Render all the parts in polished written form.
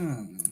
Hmm.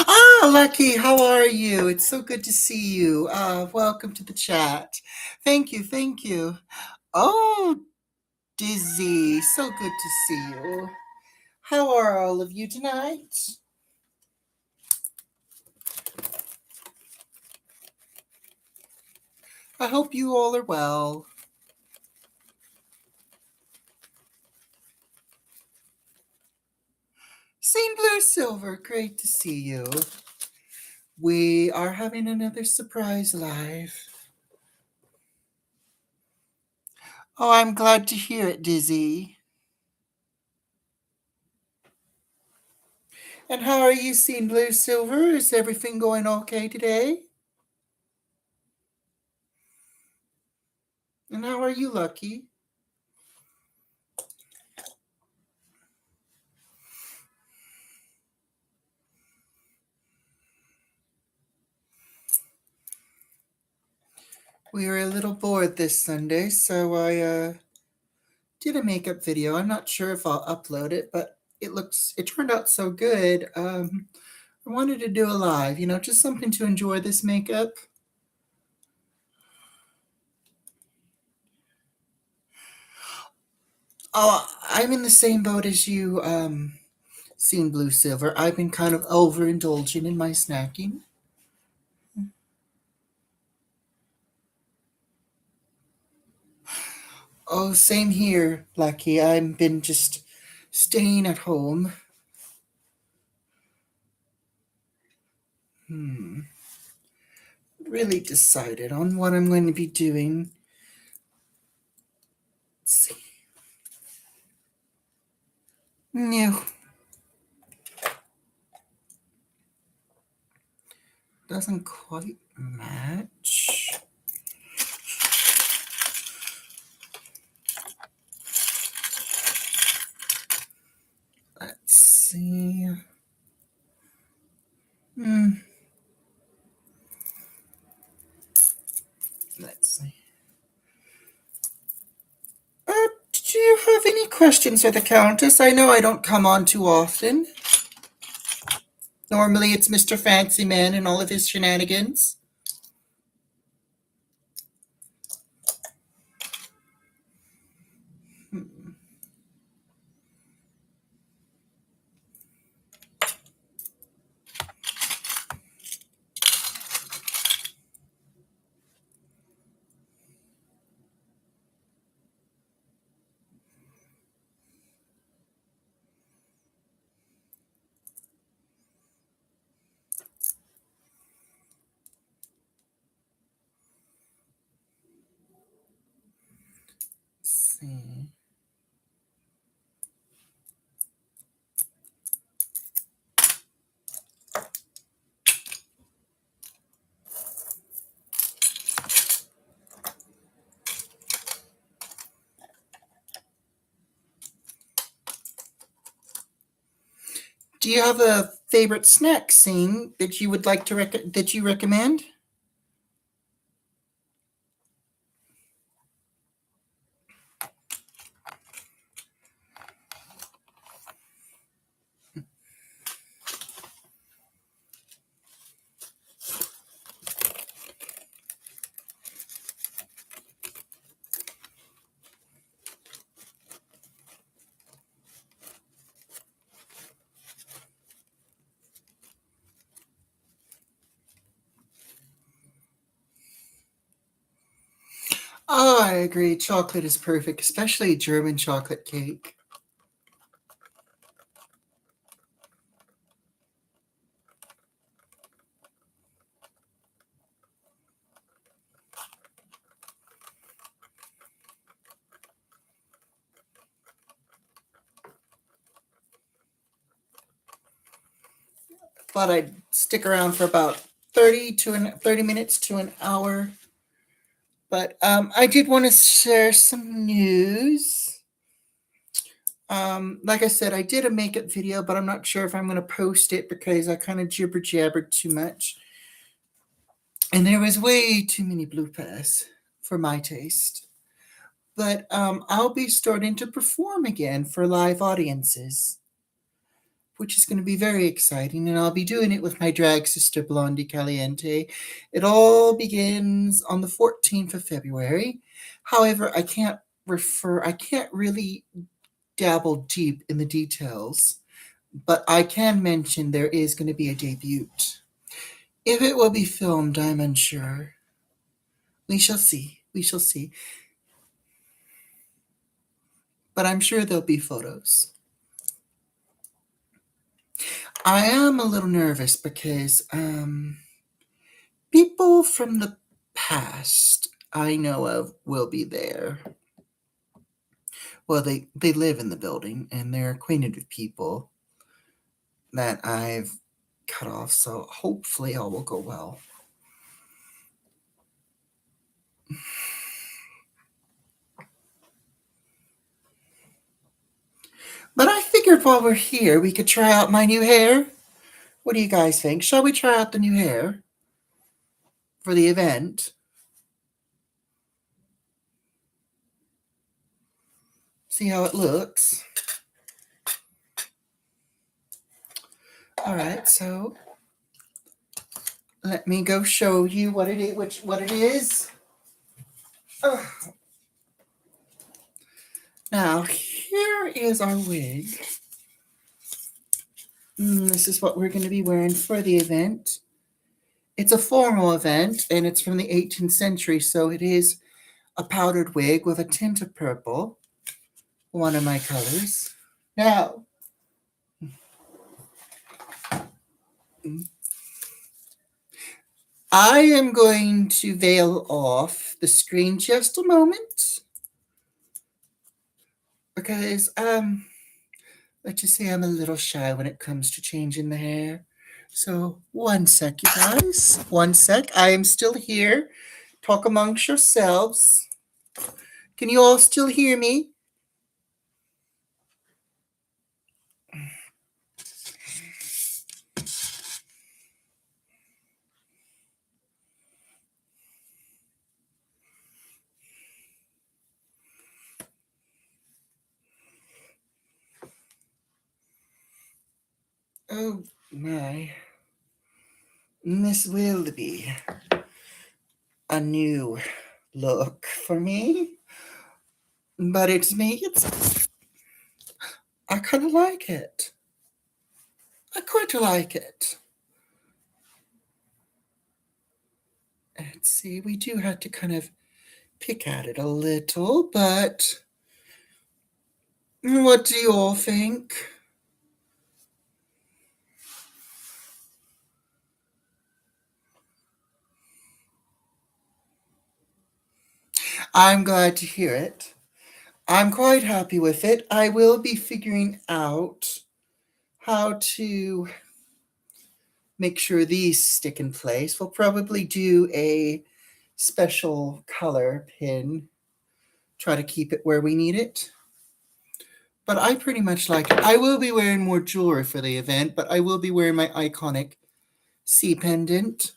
Ah, Lucky, how are you? It's so good to see you. Welcome to the chat. Thank you, thank you. Oh, Dizzy, so good to see you. How are all of you tonight? I hope you all are well. St. Blue Silver, great to see you. We are having another surprise live. Oh, I'm glad to hear it, Dizzy. And how are you, St. Blue Silver? Is everything going okay today? And how are you, Lucky? We were a little bored this Sunday, so I did a makeup video. I'm not sure if I'll upload it, but it turned out so good. I wanted to do a live, just something to enjoy this makeup. Oh, I'm in the same boat as you, seen Blue Silver. I've been kind of overindulging in my snacking. Oh, same here, Blackie. I've been just staying at home. Really decided on what I'm going to be doing. Let's see. No, doesn't quite match. Let's see. Let's see. Do you have any questions for the Countess? I know I don't come on too often. Normally it's Mr. Fancy Man and all of his shenanigans. Let's see. Do you have a favorite snack scene that you would like to that you recommend? I agree. Chocolate is perfect, especially German chocolate cake. Thought I'd stick around for about 30 minutes to an hour. But I did want to share some news. Like I said, I did a makeup video, but I'm not sure if I'm going to post it because I kind of jibber jabbered too much. And there was way too many bloopers for my taste. But I'll be starting to perform again for live audiences, which is going to be very exciting. And I'll be doing it with my drag sister, Blondie Caliente. It all begins on the 14th of February. However, I can't really dabble deep in the details, but I can mention there is going to be a debut. If it will be filmed, I'm unsure. We shall see. We shall see. But I'm sure there'll be photos. I am a little nervous because people from the past I know of will be there. Well, they live in the building and they're acquainted with people that I've cut off, so hopefully all will go well. But I figured while we're here, we could try out my new hair. What do you guys think? Shall we try out the new hair for the event? See how it looks. All right, so let me go show you what it is. Oh. Now, here is our wig. This is what we're going to be wearing for the event. It's a formal event, and it's from the 18th century, so it is a powdered wig with a tint of purple, one of my colors. Now, I am going to veil off the screen just a moment because let's just say I'm a little shy when it comes to changing the hair. So one sec, you guys. One sec. I am still here. Talk amongst yourselves. Can you all still hear me? Oh my. This will be a new look for me. But it's me. I kind of like it. I quite like it. Let's see, we do have to kind of pick at it a little, but what do you all think? I'm glad to hear it. I'm quite happy with it. I will be figuring out how to make sure these stick in place. We'll probably do a special color pin, try to keep it where we need it. But I pretty much like it. I will be wearing more jewelry for the event, but I will be wearing my iconic C pendant.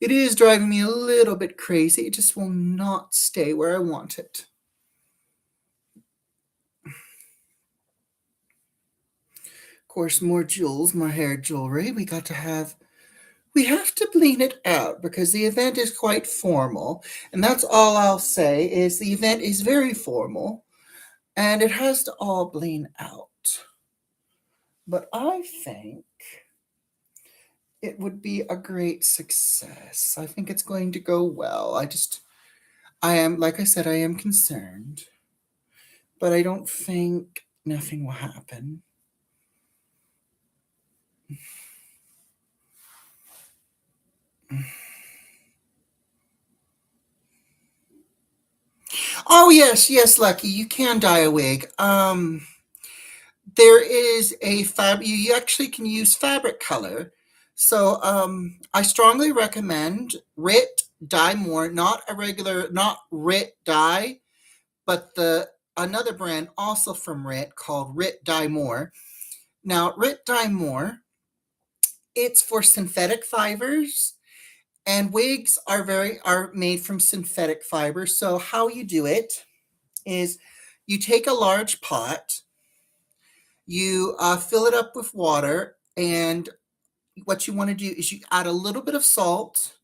It is driving me a little bit crazy. It just will not stay where I want it. Of course, more jewels, more hair jewelry. We have to bling it out because the event is quite formal. And that's all I'll say is the event is very formal and it has to all bling out. But I think it would be a great success. I think it's going to go well. like I said, I am concerned, but I don't think nothing will happen. Oh yes, yes, Lucky, you can dye a wig. There is a you actually can use fabric color. So I strongly recommend Rit Dye More, not a regular, not Rit Dye, but the another brand also from Rit called Rit Dye More. Now, Rit Dye More, it's for synthetic fibers, and wigs are made from synthetic fibers. So how you do it is you take a large pot, you fill it up with water, and what you want to do is you add a little bit of salt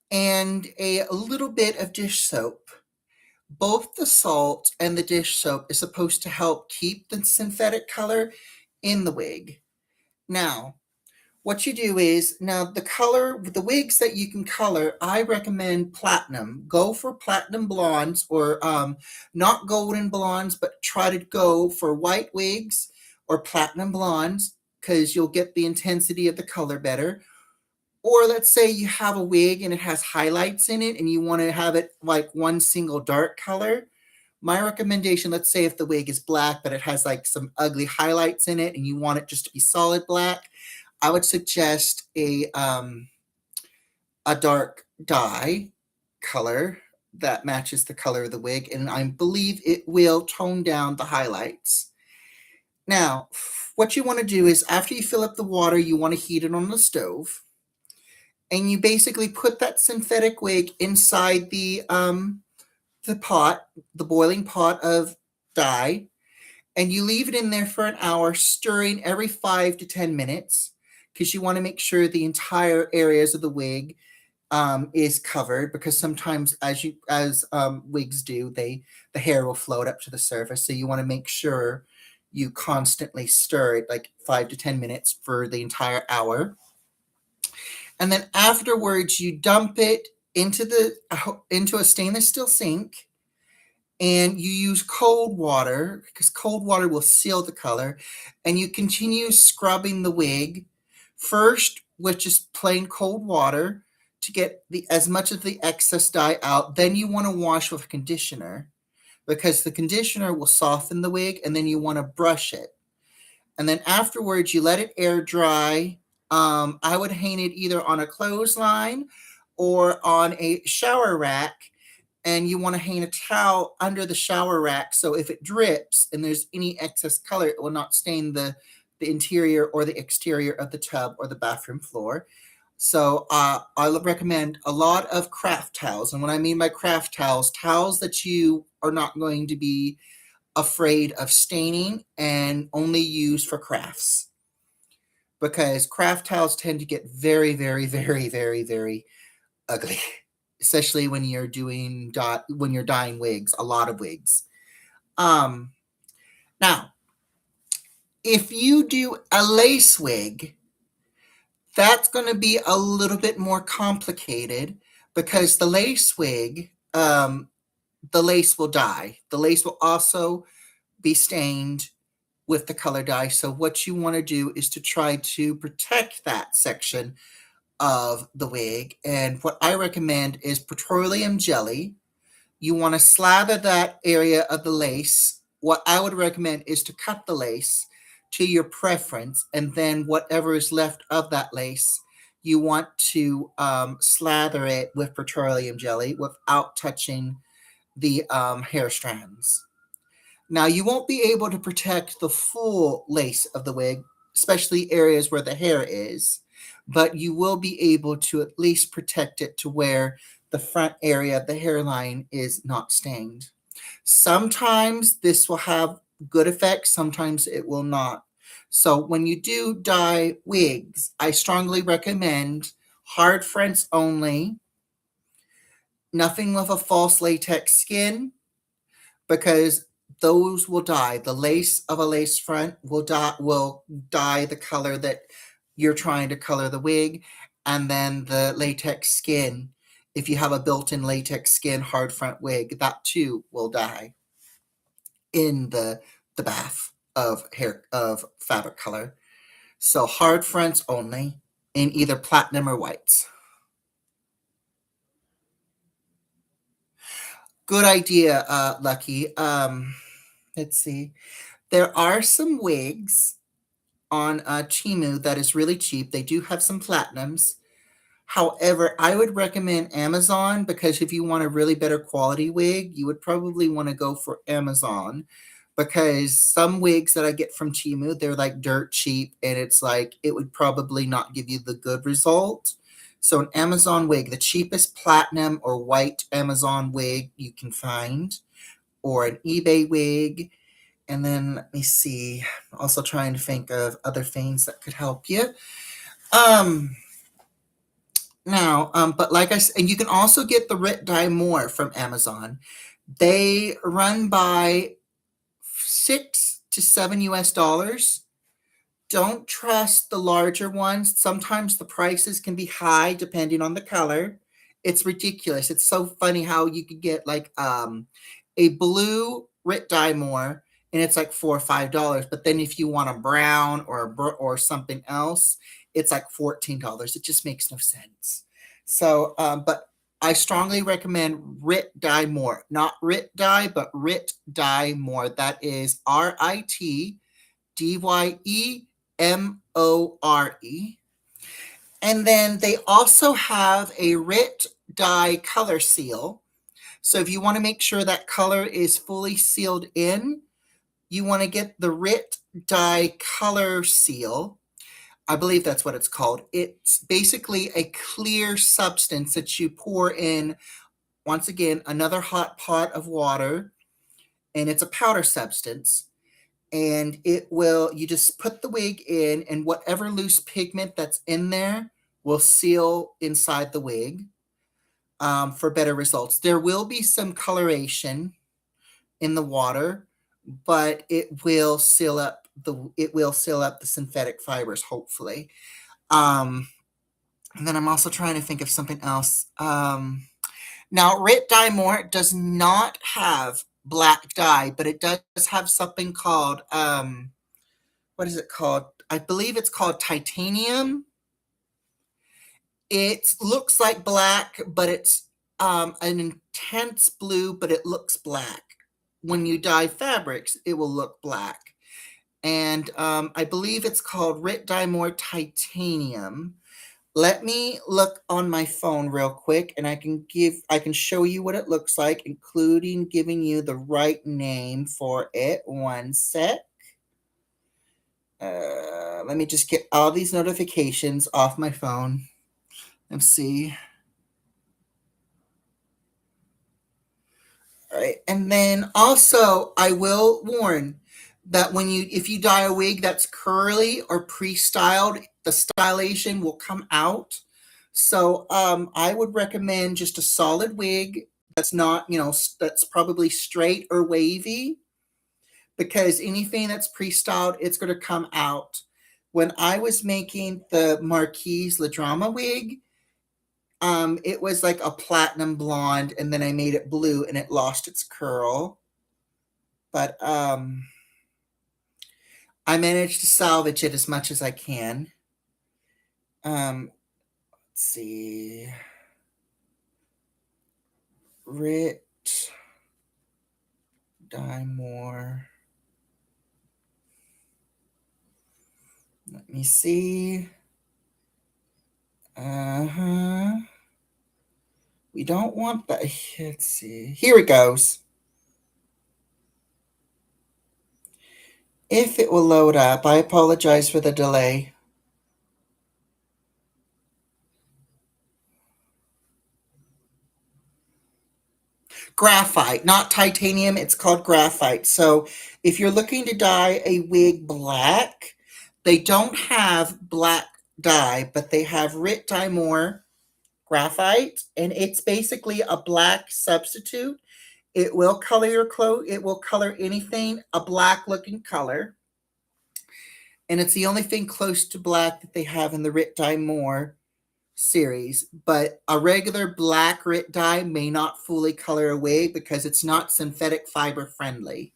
and a little bit of dish soap. Both the salt and the dish soap is supposed to help keep the synthetic color in the wig. Now, what you do is now the wigs that you can color, I recommend platinum. Go for platinum blondes or not golden blondes, but try to go for white wigs or platinum blondes because you'll get the intensity of the color better. Or let's say you have a wig and it has highlights in it and you want to have it like one single dark color. My recommendation, let's say if the wig is black, but it has like some ugly highlights in it and you want it just to be solid black, I would suggest a dark dye color that matches the color of the wig, and I believe it will tone down the highlights. Now, what you want to do is after you fill up the water, you want to heat it on the stove, and you basically put that synthetic wig inside the pot, the boiling pot of dye, and you leave it in there for an hour, stirring every 5 to 10 minutes because you want to make sure the entire areas of the wig is covered. Because sometimes, as wigs do, the hair will float up to the surface. So you want to make sure you constantly stir it like 5 to 10 minutes for the entire hour, and then afterwards you dump it into a stainless steel sink, and you use cold water because cold water will seal the color, and you continue scrubbing the wig first with just plain cold water to get the as much of the excess dye out. Then you want to wash with conditioner because the conditioner will soften the wig, and then you want to brush it, and then afterwards you let it air dry. I would hang it either on a clothesline or on a shower rack, and you want to hang a towel under the shower rack so if it drips and there's any excess color, it will not stain the interior or the exterior of the tub or the bathroom floor. So I recommend a lot of craft towels. And what I mean by craft towels, towels that you are not going to be afraid of staining and only used for crafts. Because craft towels tend to get very, very, very, very, very ugly, especially when you're when you're dyeing wigs, a lot of wigs. Um, Now, if you do a lace wig, that's going to be a little bit more complicated because the lace wig, the lace will dye. The lace will also be stained with the color dye. So what you want to do is to try to protect that section of the wig. And what I recommend is petroleum jelly. You want to slather that area of the lace. What I would recommend is to cut the lace to your preference, and then whatever is left of that lace, you want to slather it with petroleum jelly without touching the hair strands. Now, you won't be able to protect the full lace of the wig, especially areas where the hair is, but you will be able to at least protect it to where the front area of the hairline is not stained. Sometimes this will have good effects, sometimes it will not. So when you do dye wigs, I strongly recommend hard fronts only, nothing with a false latex skin, because those will dye. The lace of a lace front will dye the color that you're trying to color the wig, and then the latex skin if you have a built-in latex skin hard front wig, that too will dye in the bath of fabric color. So hard fronts only in either platinum or whites. Good idea, Lucky. Let's see. There are some wigs on Chimu that is really cheap. They do have some platinums. However, I would recommend Amazon because if you want a really better quality wig, you would probably want to go for Amazon because some wigs that I get from Chimu, they're like dirt cheap and it's like it would probably not give you the good result. So an Amazon wig, the cheapest platinum or white Amazon wig you can find, or an eBay wig. And then let me see, also trying to think of other things that could help you. Um, but like I said, and you can also get the Rit Dye More from Amazon. They run by $6 to $7. Don't trust the larger ones. Sometimes the prices can be high depending on the color. It's ridiculous. It's so funny how you could get like a blue Rit Dye More and it's like $4 or $5. But then if you want a brown or something else, it's like $14. It just makes no sense. So, but I strongly recommend Rit Dye More, not Rit Dye, but Rit Dye More. That is RITDYEMORE. And then they also have a Rit Dye color seal. So if you want to make sure that color is fully sealed in, you want to get the Rit Dye color seal. I believe that's what it's called. It's basically a clear substance that you pour in, once again, another hot pot of water, and it's a powder substance. And you just put the wig in, and whatever loose pigment that's in there will seal inside the wig for better results. There will be some coloration in the water, but it will seal up the synthetic fibers, hopefully. And then I'm also trying to think of something else. Now, Rit Dye More does not have black dye, but it does have something called, what is it called? I believe it's called titanium. It looks like black, but it's an intense blue, but it looks black. When you dye fabrics, it will look black. And I believe it's called Rit Dye More Titanium. Let me look on my phone real quick and I can show you what it looks like, including giving you the right name for it. One sec. Let me just get all these notifications off my phone. Let's see. All right. And then also I will warn that if you dye a wig that's curly or pre-styled, the stylation will come out. So I would recommend just a solid wig that's not, that's probably straight or wavy, because anything that's pre-styled, it's going to come out. When I was making the Marquise La Drama wig, it was like a platinum blonde, and then I made it blue, and it lost its curl. But I managed to salvage it as much as I can. Let's see. Rit Dye More. Let me see. We don't want that. Let's see. Here it goes. If it will load up, I apologize for the delay. Graphite, not titanium. It's called graphite. So if you're looking to dye a wig black, they don't have black dye, but they have Rit Dye More graphite, and it's basically a black substitute. It will color your clothes. It will color anything a black looking color. And it's the only thing close to black that they have in the Rit Dye More. series, but a regular black grit dye may not fully color a wig because it's not synthetic fiber friendly.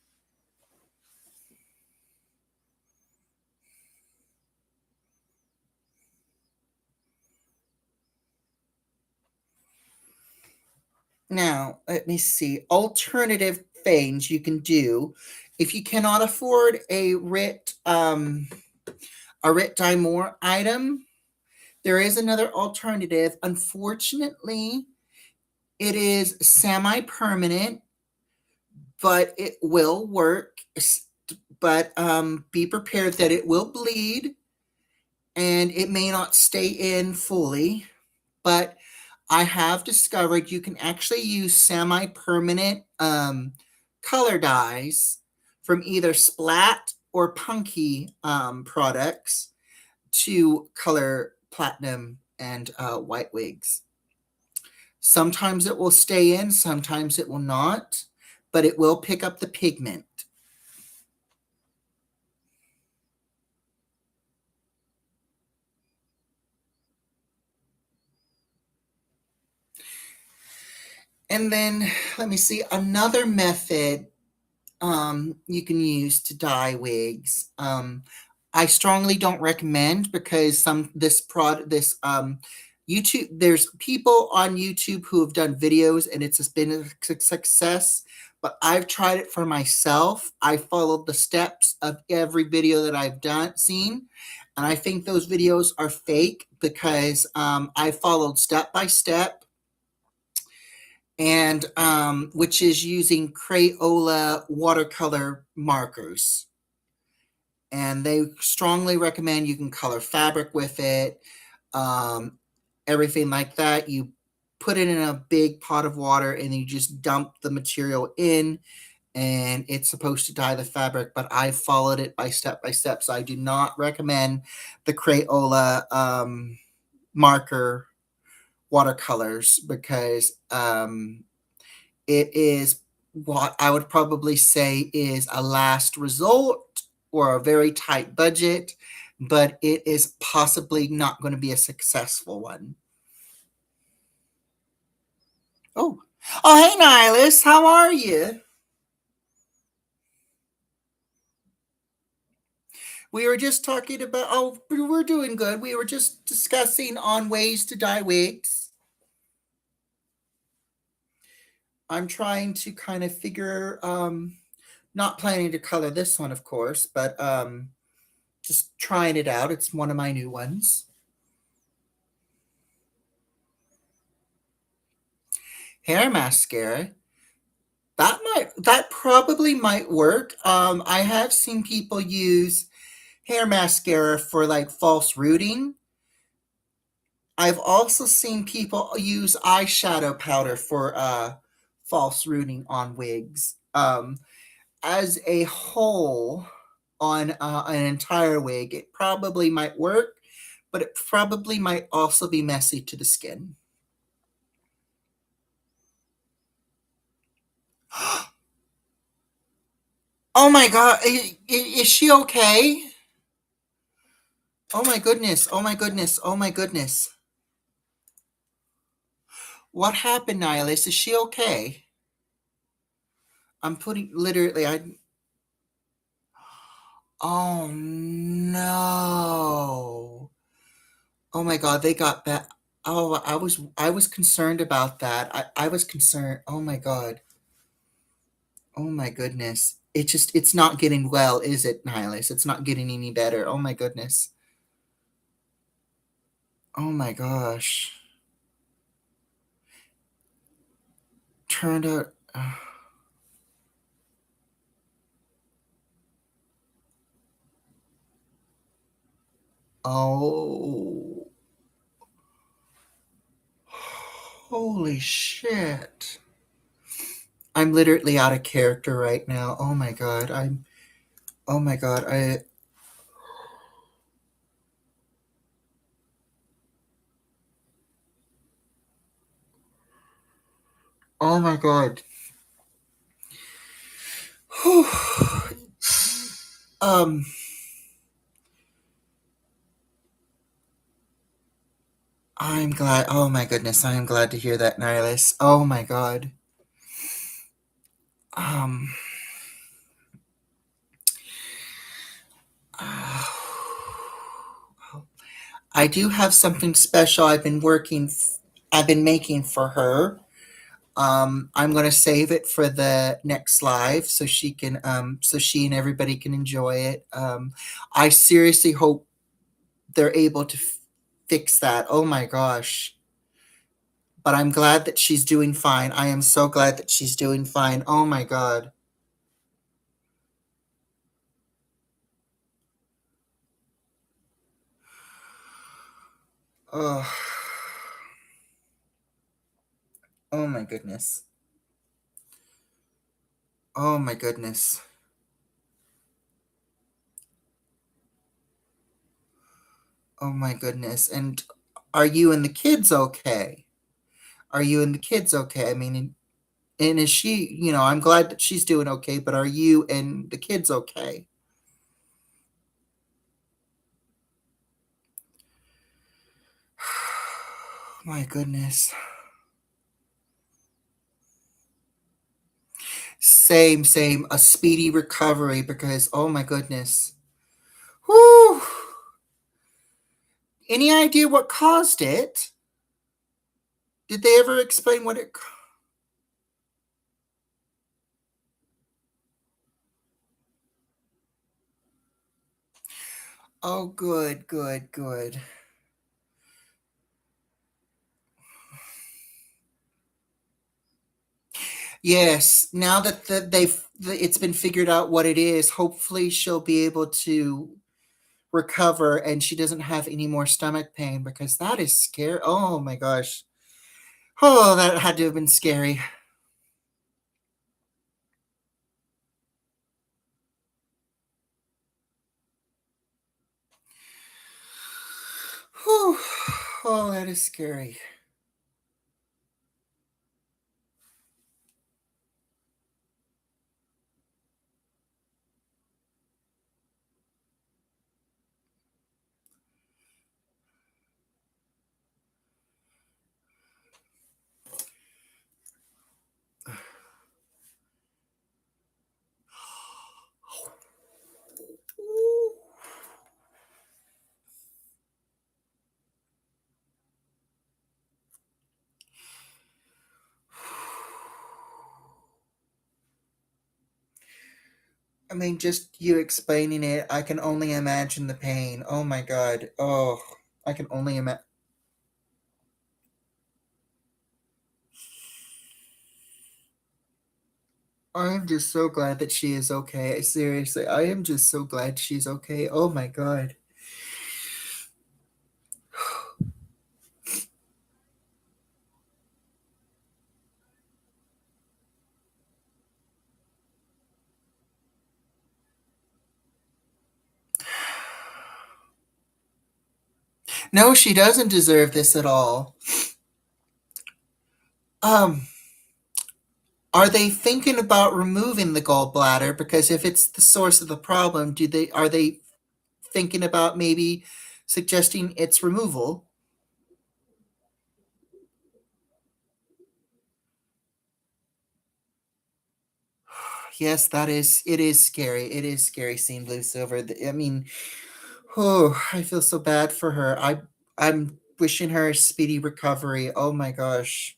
Now, let me see. Alternative things you can do if you cannot afford a Rit Dye More item. There is another alternative. Unfortunately, it is semi-permanent, but it will work. But be prepared that it will bleed and it may not stay in fully. But I have discovered you can actually use semi-permanent color dyes from either Splat or Punky products to color platinum and white wigs. Sometimes it will stay in, sometimes it will not, but it will pick up the pigment. And then let me see another method you can use to dye wigs. I strongly don't recommend because YouTube, there's people on YouTube who have done videos and it's been a success, but I've tried it for myself. I followed the steps of every video that I've seen, and I think those videos are fake because I followed step by step, and which is using Crayola watercolor markers. And they strongly recommend you can color fabric with it, um, everything like that. You put it in a big pot of water and you just dump the material in, and it's supposed to dye the fabric. But I followed it by step, so I do not recommend the Crayola marker watercolors because it is what I would probably say is a last resort or a very tight budget, but it is possibly not going to be a successful one. Oh, oh, hey, Nihilus, how are you? We were just talking about, oh, we're doing good. We were just discussing on ways to dye wigs. I'm trying to kind of figure, not planning to color this one, of course, but just trying it out. It's one of my new ones. Hair mascara. That probably might work. I have seen people use hair mascara for like false rooting. I've also seen people use eyeshadow powder for false rooting on wigs. As a whole, on an entire wig, it probably might work, but it probably might also be messy to the skin. Oh my god, is she okay? Oh my goodness, oh my goodness, oh my goodness. What happened, Nihilus? Is she okay? I'm putting literally I Oh no. Oh my god, they got that. Oh, I was concerned about that. I was concerned. Oh my god. Oh my goodness. It's not getting well, is it, Nihilus? It's not getting any better. Oh my goodness. Oh my gosh. Turned out oh. Holy shit. I'm literally out of character right now. Oh my god. Oh my god. Oh my god. um I'm glad. Oh my goodness, I am glad to hear that, Nihilus. Oh my god. Um, uh, I do have something special I've been making for her. I'm gonna save it for the next live so so she and everybody can enjoy it. I seriously hope they're able to fix that. Oh my gosh. But I'm glad that she's doing fine. I am so glad that she's doing fine. Oh my god. Oh, oh my goodness. Oh my goodness. Oh my goodness. And are you and the kids okay? Are you and the kids okay? I mean, and is she, I'm glad that she's doing okay, but are you and the kids okay? My goodness. Same, same. A speedy recovery because, oh my goodness. Whew. Any idea what caused it? Did they ever explain what it? Oh, good, good, good. Yes, now that it's been figured out what it is, hopefully she'll be able to recover and she doesn't have any more stomach pain because that is scary. Oh my gosh. Oh, that had to have been scary. Whew. Oh, that is scary. I mean, just you explaining it, I can only imagine the pain. Oh my god. Oh, I can only imagine. I'm just so glad that she is okay. Seriously, I am just so glad she's okay. Oh my god. No, she doesn't deserve this at all. Um, are they thinking about removing the gallbladder? Because if it's the source of the problem, do they are they thinking about maybe suggesting its removal? Yes, it is scary. It is scary seeing Blue Silver. I mean, oh, I feel so bad for her. I'm wishing her a speedy recovery. Oh my gosh.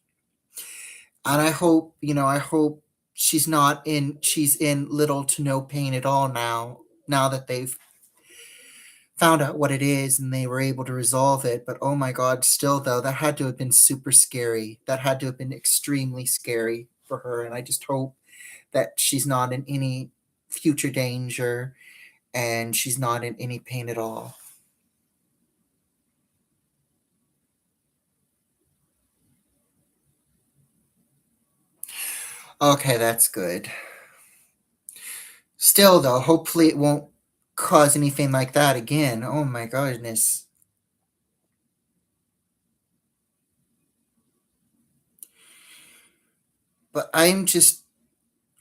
And I hope she's in little to no pain at all now that they've found out what it is and they were able to resolve it. But oh my god, still though, that had to have been super scary. That had to have been extremely scary for her. And I just hope that she's not in any future danger and she's not in any pain at all. Okay, that's good. Still though, hopefully it won't cause anything like that again. Oh my goodness. But I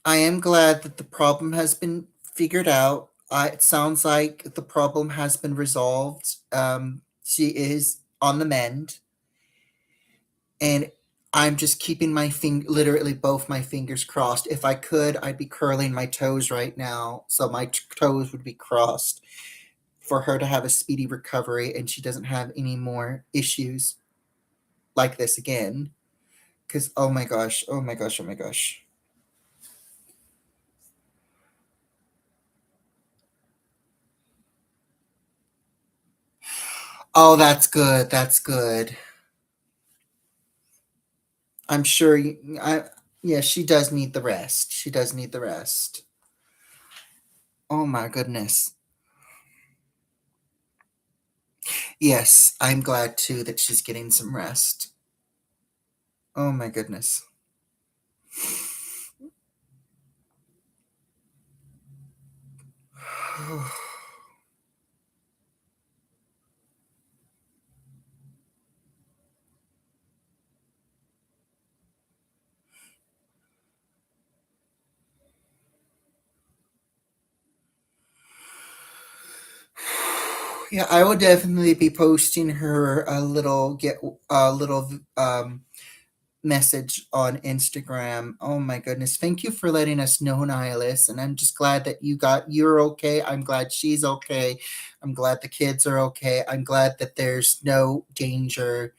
am glad that the problem has been figured out. It sounds like the problem has been resolved. She is on the mend, and I'm just keeping my literally both my fingers crossed. If I could, I'd be curling my toes right now, so my toes would be crossed for her to have a speedy recovery and she doesn't have any more issues like this again. Because, oh my gosh, oh my gosh, oh my gosh. Oh, that's good. That's good. I'm sure. Yeah, she does need the rest. She does need the rest. Oh my goodness. Yes, I'm glad too that she's getting some rest. Oh my goodness. Yeah, I will definitely be posting her a little message on Instagram. Oh my goodness. Thank you for letting us know, Nihilus. And I'm just glad that you're okay. I'm glad she's okay. I'm glad the kids are okay. I'm glad that there's no danger.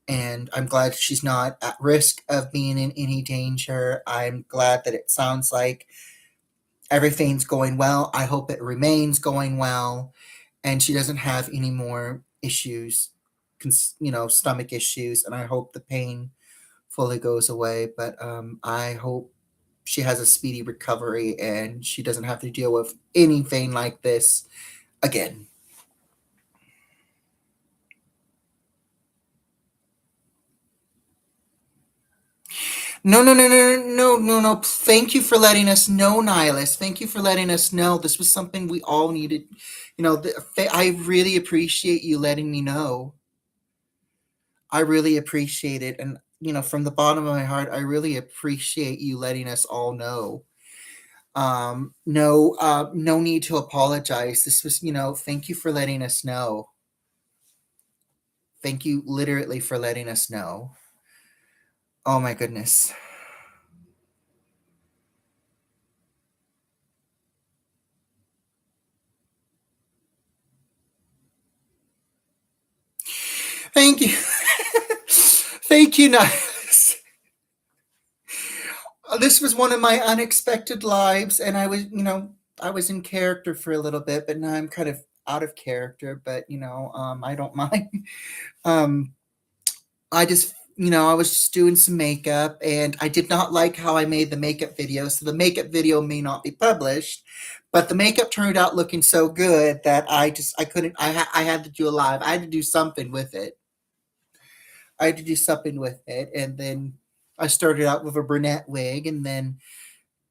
And I'm glad she's not at risk of being in any danger. I'm glad that it sounds like everything's going well. I hope it remains going well. And she doesn't have any more issues, stomach issues. And I hope the pain fully goes away. But I hope she has a speedy recovery and she doesn't have to deal with anything like this again. No, no, no, no, no, no, no. Thank you for letting us know, Nihilus. Thank you for letting us know. This was something we all needed. I really appreciate you letting me know. I really appreciate it. And, from the bottom of my heart, I really appreciate you letting us all know. No need to apologize. This was, thank you for letting us know. Thank you literally for letting us know. Oh my goodness. Thank you. Thank you, Niles. This was one of my unexpected lives, and I was in character for a little bit, but now I'm kind of out of character, but I don't mind. Um, I just, I was just doing some makeup and I did not like how I made the makeup video. So the makeup video may not be published, but the makeup turned out looking so good that I couldn't, I had to do a live. I had to do something with it. I had to do something with it. And then I started out with a brunette wig. And then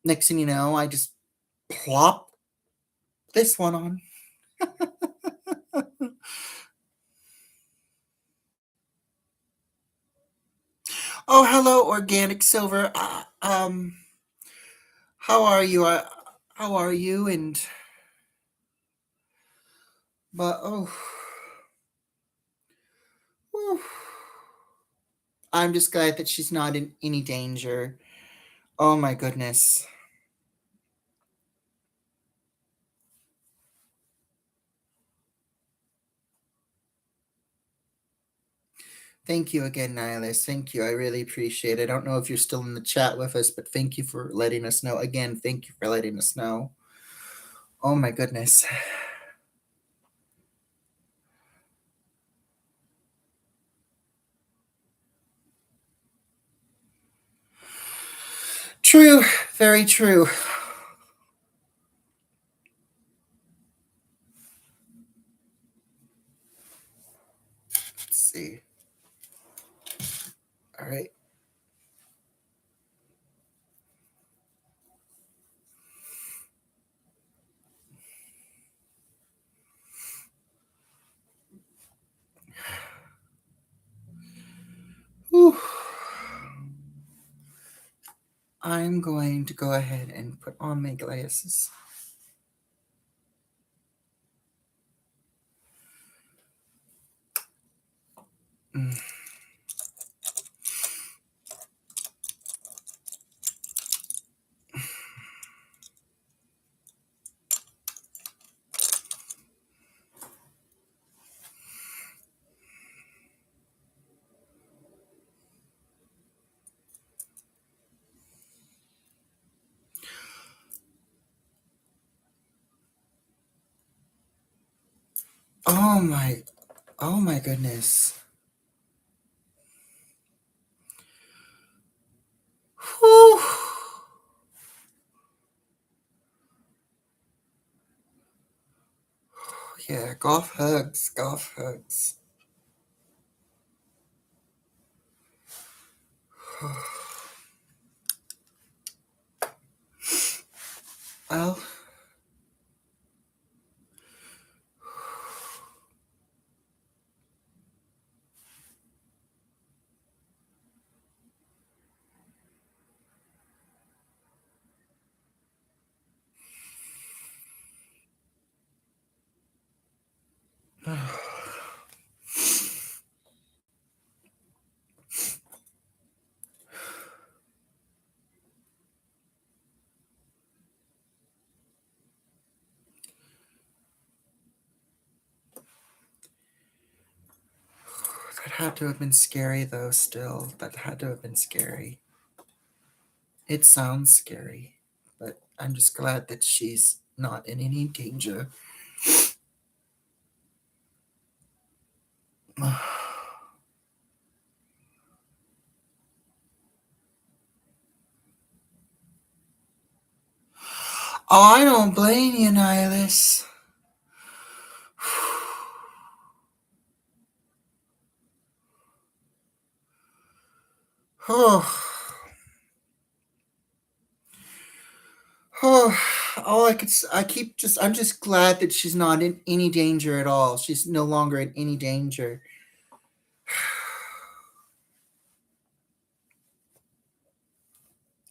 next thing you know, I just plop this one on. Oh, hello, organic silver. How are you? How are you? But whew. I'm just glad that she's not in any danger. Oh my goodness. Thank you again, Nihilus. Thank you. I really appreciate it. I don't know if you're still in the chat with us, but thank you for letting us know. Again, thank you for letting us know. Oh my goodness. True. Very true. Let's see. All right. Whew. I'm going to go ahead and put on my glasses. Mm. Oh my, oh my goodness. Whew. Yeah, golf hugs, golf hugs. Well, that had to have been scary, though, still. That had to have been scary. It sounds scary, but I'm just glad that she's not in any danger. Oh, I don't blame you, Nihilus. Oh, oh, all I could, I'm just glad that she's not in any danger at all. She's no longer in any danger.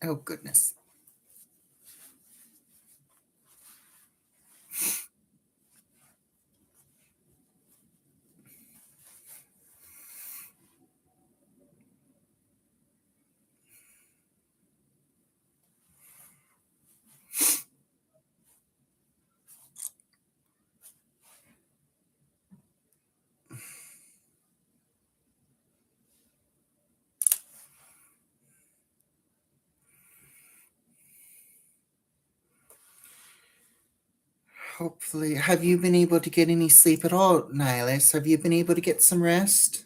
Oh, goodness. Hopefully. Have you been able to get any sleep at all, Nihilus? Have you been able to get some rest?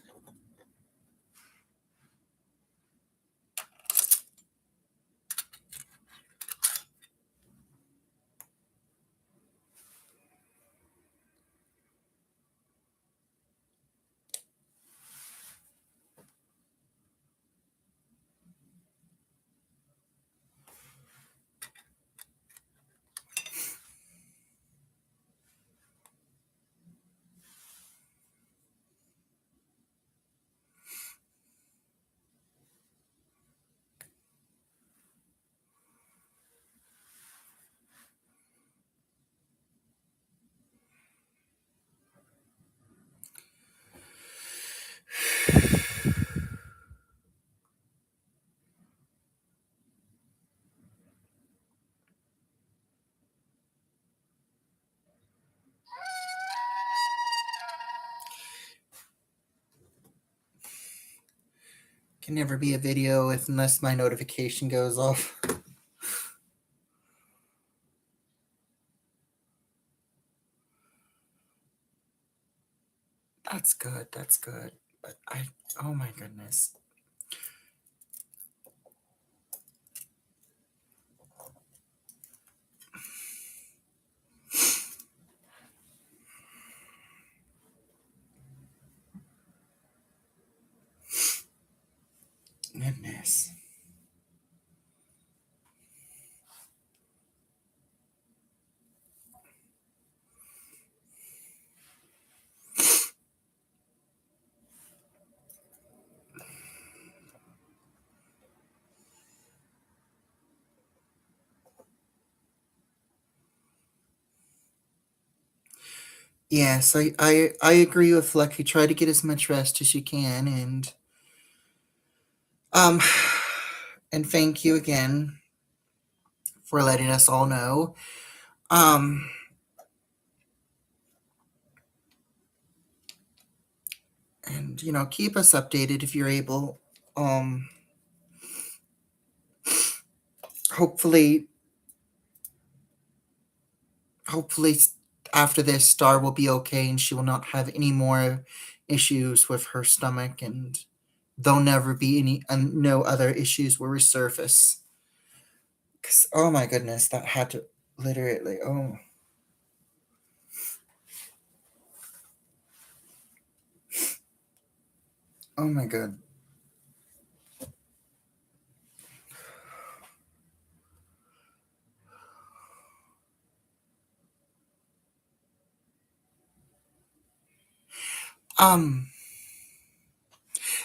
Can never be a video unless my notification goes off. That's good. That's good. But oh my goodness. Goodness. Yes, I agree with Lucky. Try to get as much rest as you can, um and thank you again for letting us all know. Um and keep us updated if you're able. Um hopefully hopefully after this, Star will be okay and she will not have any more issues with her stomach, and there'll never be any no other issues will resurface. 'Cause, oh my goodness, that had to literally, oh my god. Um,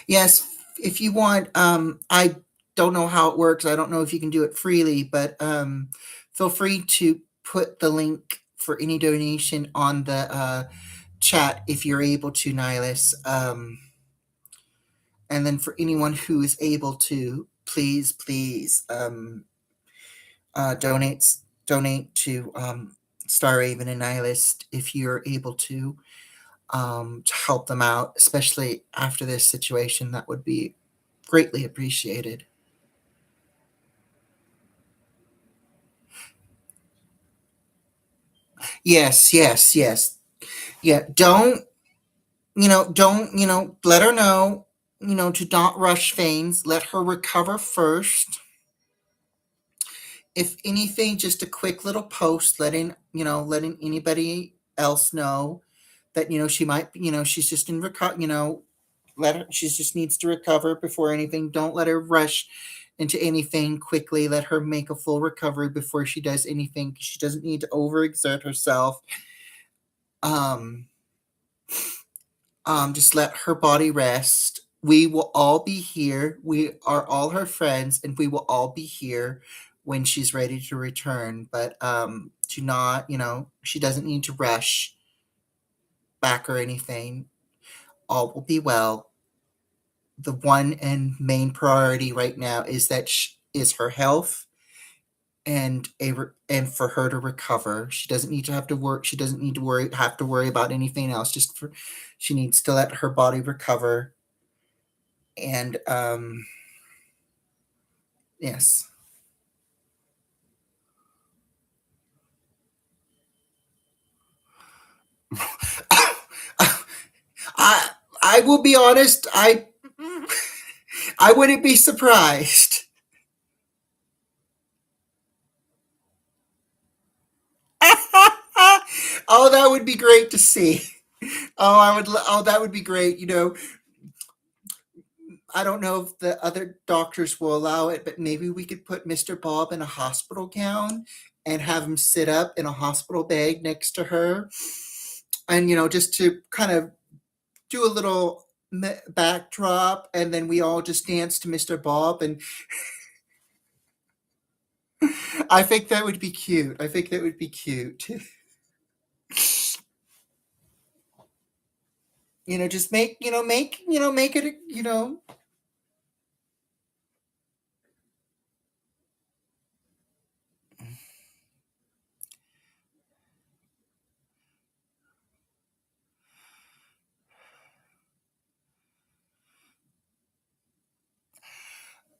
yes, if you want, I don't know how it works. I don't know if you can do it freely, but feel free to put the link for any donation on the chat if you're able to, Nihilus. And then for anyone who is able to, please donate to Star Raven and Nihilist if you're able to help them out, especially after this situation. That would be greatly appreciated. Yes. Yeah, don't let her know, to not rush things. Let her recover first. If anything, just a quick little post letting anybody else know that, she might, she's just in recover, let her, she just needs to recover before anything. Don't let her rush into anything quickly. Let her make a full recovery before she does anything. She doesn't need to overexert herself. Um, just let her body rest. We will all be here. We are all her friends, and we will all be here when she's ready to return. But do not, she doesn't need to rush back or anything. All will be well. The one and main priority right now is is her health and for her to recover. She doesn't need to have to work. She doesn't need to worry about anything else. She needs to let her body recover. And yes. I I will be honest, I wouldn't be surprised. Oh, that would be great to see. Oh, that would be great. I don't know if the other doctors will allow it, but maybe we could put Mr. Bob in a hospital gown and have him sit up in a hospital bag next to her. And, just to kind of do a little backdrop, and then we all just dance to Mr. Bob. And I think that would be cute. I think that would be cute. Just make it.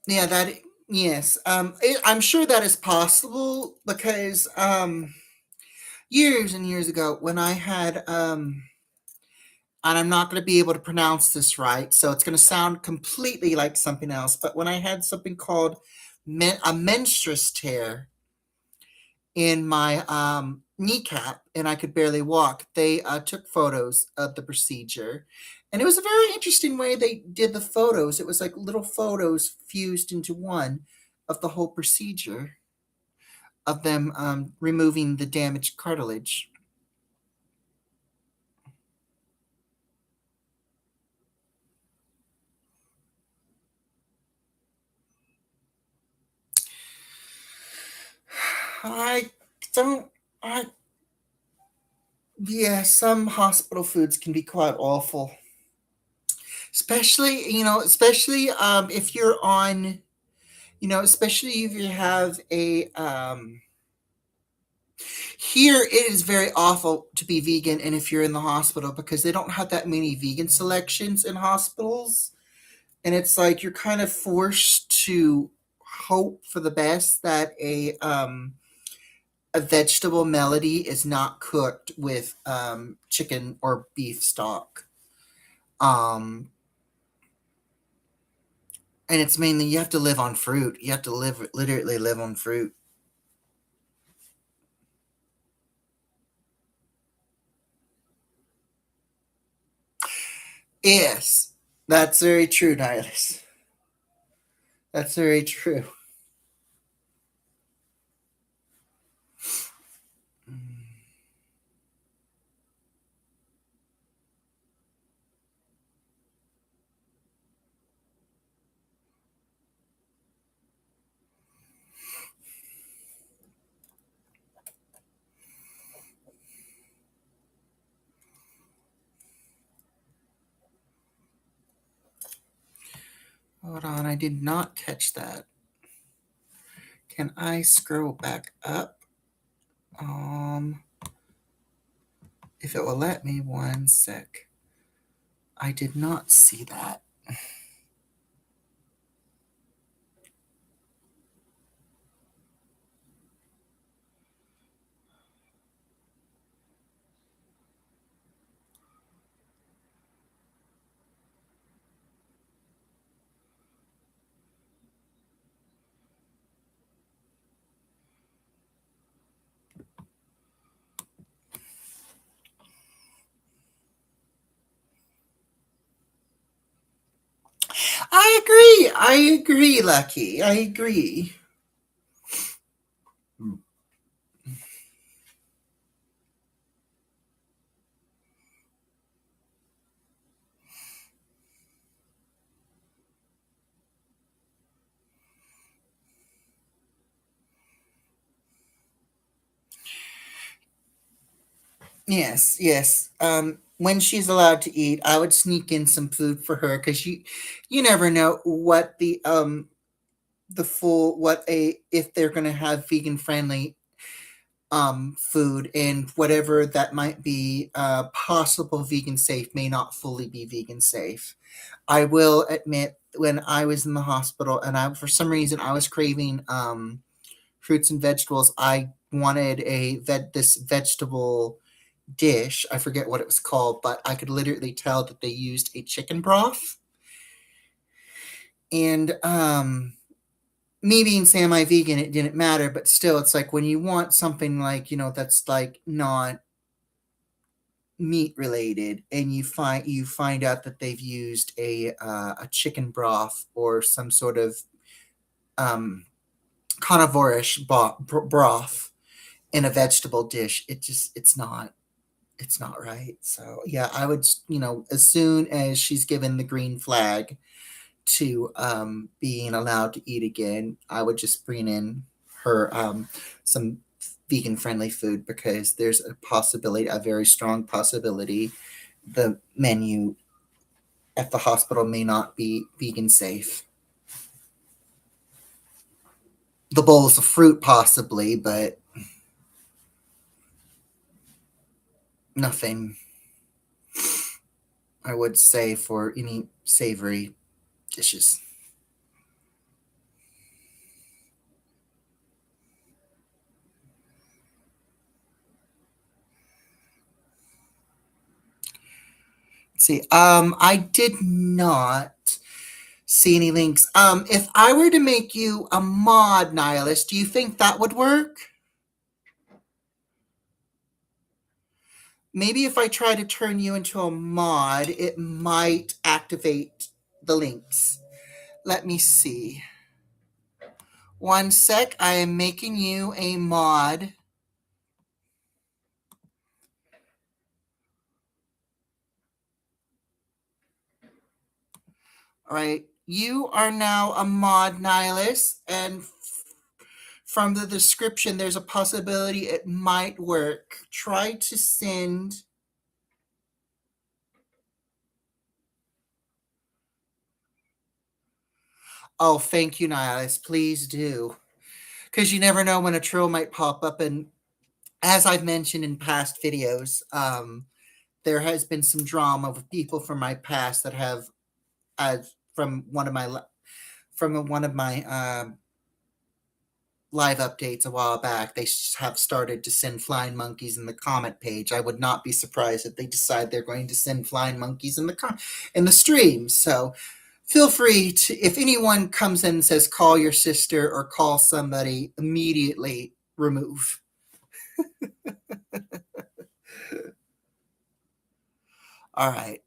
Yeah, yes. I'm sure that is possible because years and years ago when I had and I'm not going to be able to pronounce this right, so it's going to sound completely like something else. But when I had something called a menstruous tear in my kneecap and I could barely walk, they took photos of the procedure. And it was a very interesting way they did the photos. It was like little photos fused into one of the whole procedure of them removing the damaged cartilage. I don't, I, yeah, some hospital foods can be quite awful. Especially if you're on, especially if you have here it is very awful to be vegan and if you're in the hospital because they don't have that many vegan selections in hospitals, and it's like you're kind of forced to hope for the best that a vegetable melody is not cooked with chicken or beef stock. Um, and it's mainly you have to live on fruit. You have to literally live on fruit. Yes, that's very true, Nihilus. That's very true. Hold on, I did not catch that. Can I scroll back up? Um, if it will let me, one sec. I did not see that. I agree, Lucky. I agree. Yes, yes. When she's allowed to eat, I would sneak in some food for her because you never know what the full what a if they're gonna have vegan friendly food, and whatever that might be possible vegan safe may not fully be vegan safe. I will admit when I was in the hospital and I for some reason I was craving fruits and vegetables. I wanted this vegetable dish. I forget what it was called, but I could literally tell that they used a chicken broth. And me being semi-vegan, it didn't matter, but still, it's like when you want something like that's like not meat related, and you find out that they've used a chicken broth or some sort of um, carnivorish broth in a vegetable dish. It's not right. So yeah, I would, as soon as she's given the green flag to being allowed to eat again, I would just bring in her some vegan friendly food, because there's a very strong possibility the menu at the hospital may not be vegan safe. The bowls of fruit possibly, but nothing, I would say, for any savory dishes. Let's see. I did not see any links. If I were to make you a mod nihilist, do you think that would work? Maybe if I try to turn you into a mod, it might activate the links. Let me see. One sec. I am making you a mod. All right. You are now a mod nihilist, and from the description, there's a possibility it might work. Try to send. Oh, thank you, nihilist. Please do. Because you never know when a troll might pop up. And as I've mentioned in past videos, there has been some drama with people from my past that have, uh, from one of my live updates a while back. They have started to send flying monkeys in the comment page. I would not be surprised if they decide they're going to send flying monkeys in the stream. So feel free to, if anyone comes in and says call your sister or call somebody, immediately remove. All right.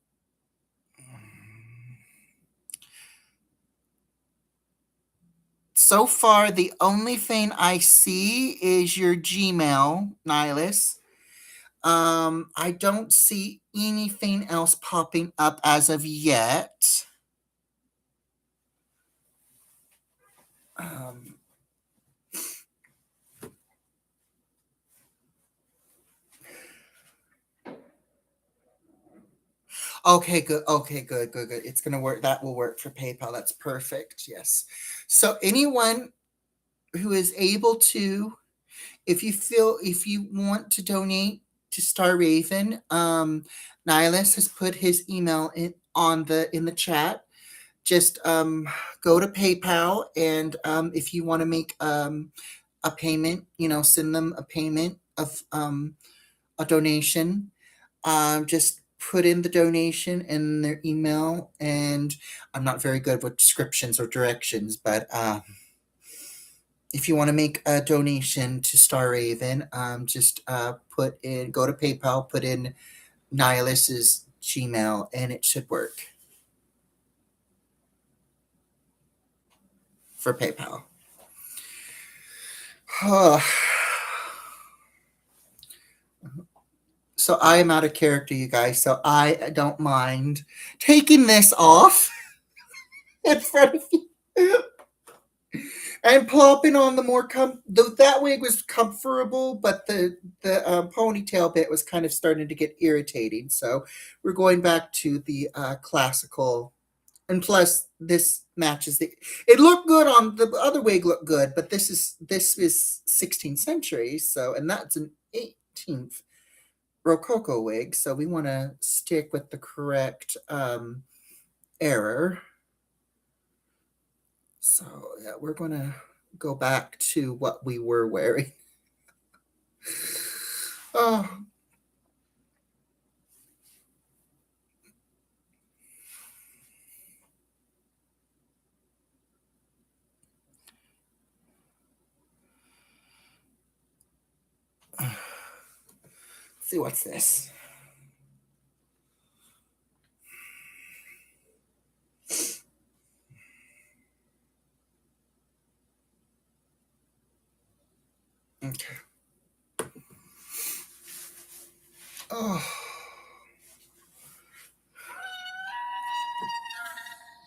So far, the only thing I see is your Gmail, Nihilus. I don't see anything else popping up as of yet. Um, okay, good. Okay, good, good, good. It's gonna work. That will work for PayPal. That's perfect. Yes. So anyone who is able to, if you want to donate to Star Raven, Nihilus has put his email in the chat. Just go to PayPal, and if you want to make a payment, send them a payment of a donation. Just put in the donation in their email, and I'm not very good with descriptions or directions, but if you want to make a donation to Star Raven, just go to PayPal, put in Nihilus's Gmail, and it should work for PayPal. So I am out of character, you guys, so I don't mind taking this off in front of you and plopping on the more that wig was comfortable, but the ponytail bit was kind of starting to get irritating. So we're going back to the classical, and plus this matches the. It looked good on the other wig, looked good, but this is 16th century, so, and that's an 18th Rococo wig, so we want to stick with the correct error. So yeah, we're going to go back to what we were wearing. Oh. Let's see, what's this? Okay. Oh.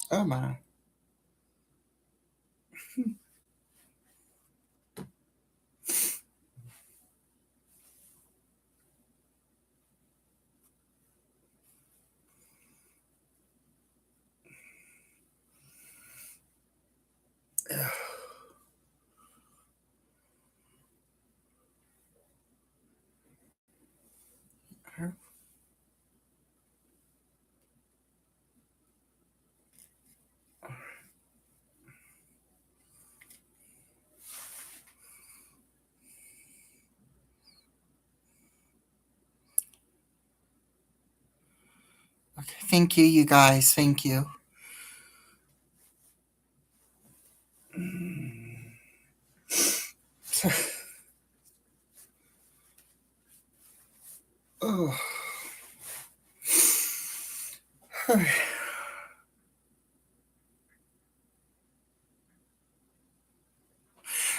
Oh my. Okay. Thank you, you guys. Thank you. Oh.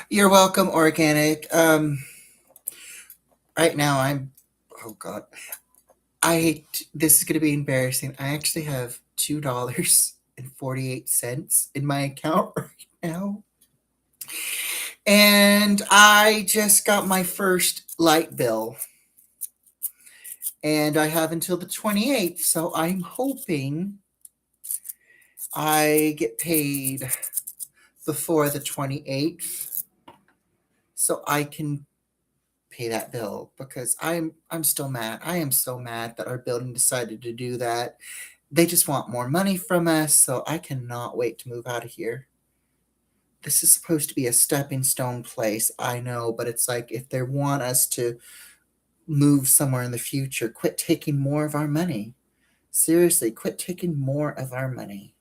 You're welcome, organic. Right now oh God, this is going to be embarrassing. I actually have $2.48 in my account right now. And I just got my first light bill. And I have until the 28th. So I'm hoping I get paid before the 28th so I can pay that bill, because I'm still mad. I am so mad that our building decided to do that. They just want more money from us, so I cannot wait to move out of here. this is supposed to be a stepping stone place, I know, but it's like if they want us to move somewhere in the future, quit taking more of our money. Seriously, quit taking more of our money.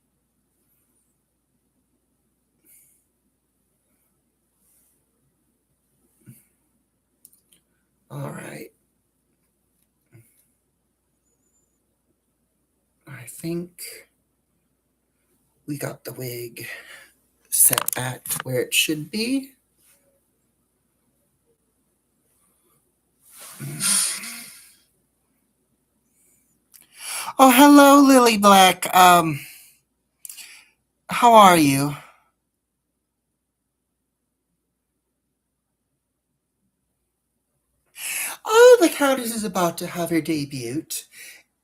All right. I think we got the wig set at where it should be. Oh, hello, Lily Black. How are you? Oh, the Countess is about to have her debut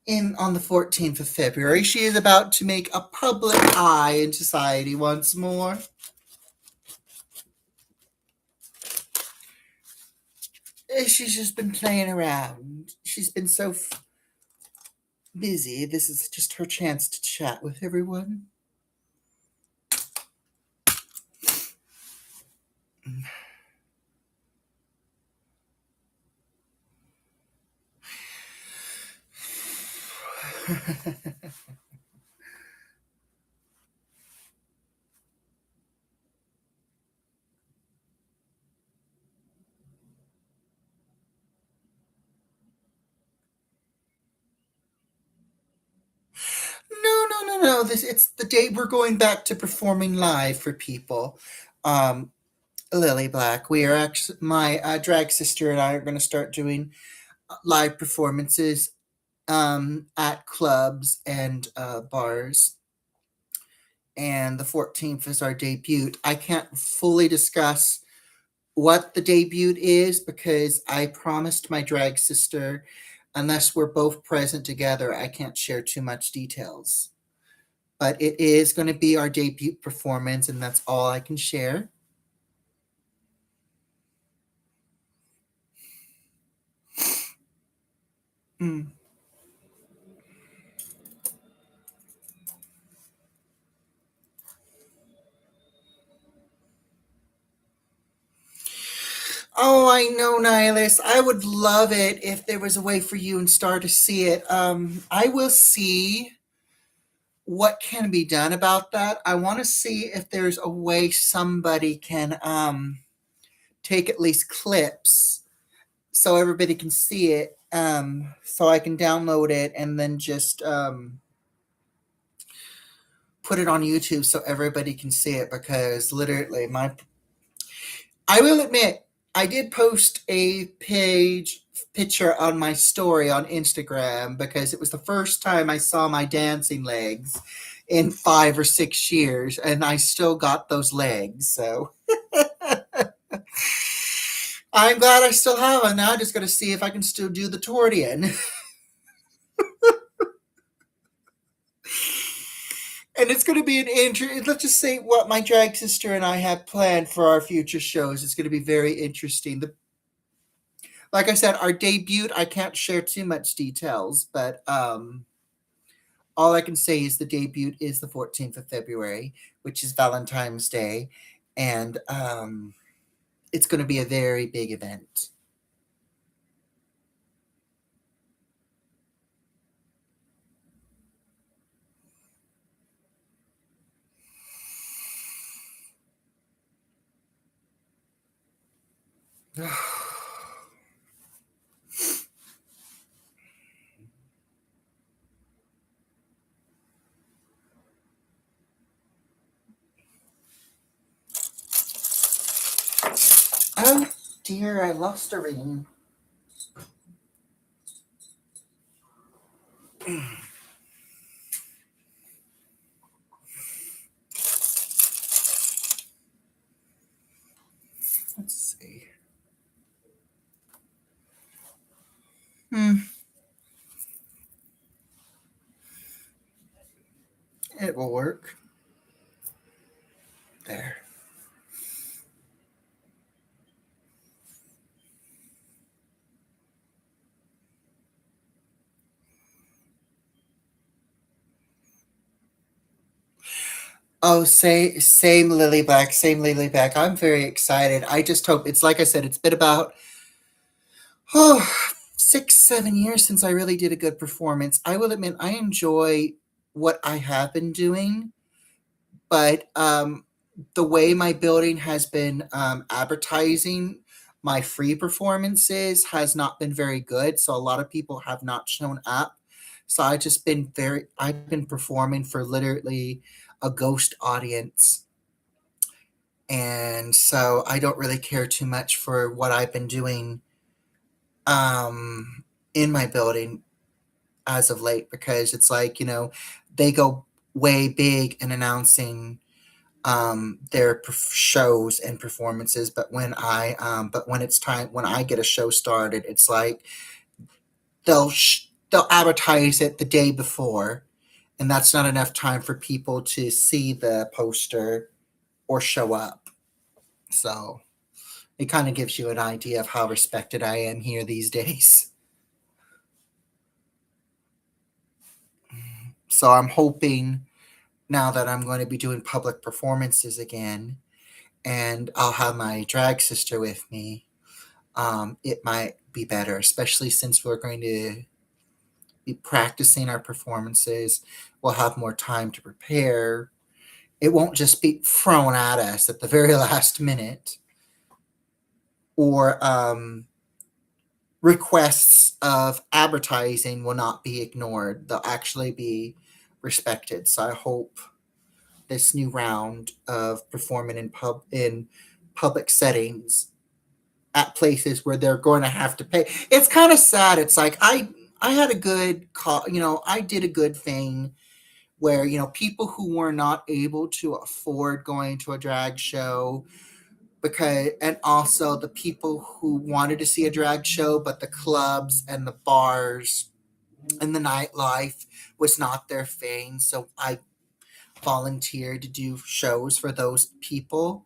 in on the 14th of February. She is about to make a public eye in society once more. She's just been playing around. She's been so busy. This is just her chance to chat with everyone. No, no, no, no. This it's the day we're going back to performing live for people. Um, Lily Black. We are actually my drag sister and I are going to start doing live performances at clubs and bars. And the 14th is our debut. I can't fully discuss what the debut is because I promised my drag sister, unless we're both present together, I can't share too much details. But it is going to be our debut performance, and that's all I can share. Mm. Oh, I know, Nihilus. I would love it if there was a way for you and Star to see it. I will see what can be done about that. I want to see if there's a way somebody can take at least clips so everybody can see it. So I can download it and then just put it on YouTube so everybody can see it because literally my I will admit I did post a page picture on my story on Instagram because it was the first time I saw my dancing legs in 5 or 6 years and I still got those legs. So I'm glad I still have them. Now I just got to see if I can still do the tortian. And it's going to be an let's just say what my drag sister and I have planned for our future shows. It's going to be very interesting. Like I said, our debut, I can't share too much details, but all I can say is the debut is the 14th of February, which is Valentine's Day, and it's going to be a very big event. Oh dear, I lost a ring. Let's see. Hmm, it will work. There. Oh, same Lily Black. I'm very excited. I just hope it's like I said, it's been about oh 6, 7 years since I really did a good performance. I will admit I enjoy what I have been doing, but the way my building has been advertising my free performances has not been very good. So a lot of people have not shown up. So I've been performing for literally a ghost audience. And so I don't really care too much for what I've been doing in my building as of late because it's like, they go way big in announcing their shows and performances. But when it's time, when I get a show started, it's like they'll advertise it the day before, and that's not enough time for people to see the poster or show up. So it kind of gives you an idea of how respected I am here these days. So I'm hoping now that I'm going to be doing public performances again, and I'll have my drag sister with me, it might be better, especially since we're going to be practicing our performances. We'll have more time to prepare. It won't just be thrown at us at the very last minute, or requests of advertising will not be ignored. They'll actually be respected. So I hope this new round of performing in public settings at places where they're going to have to pay. It's kind of sad. It's like I had a good call, I did a good thing where, people who were not able to afford going to a drag show, because and also the people who wanted to see a drag show but the clubs and the bars and the nightlife was not their thing, so I volunteered to do shows for those people.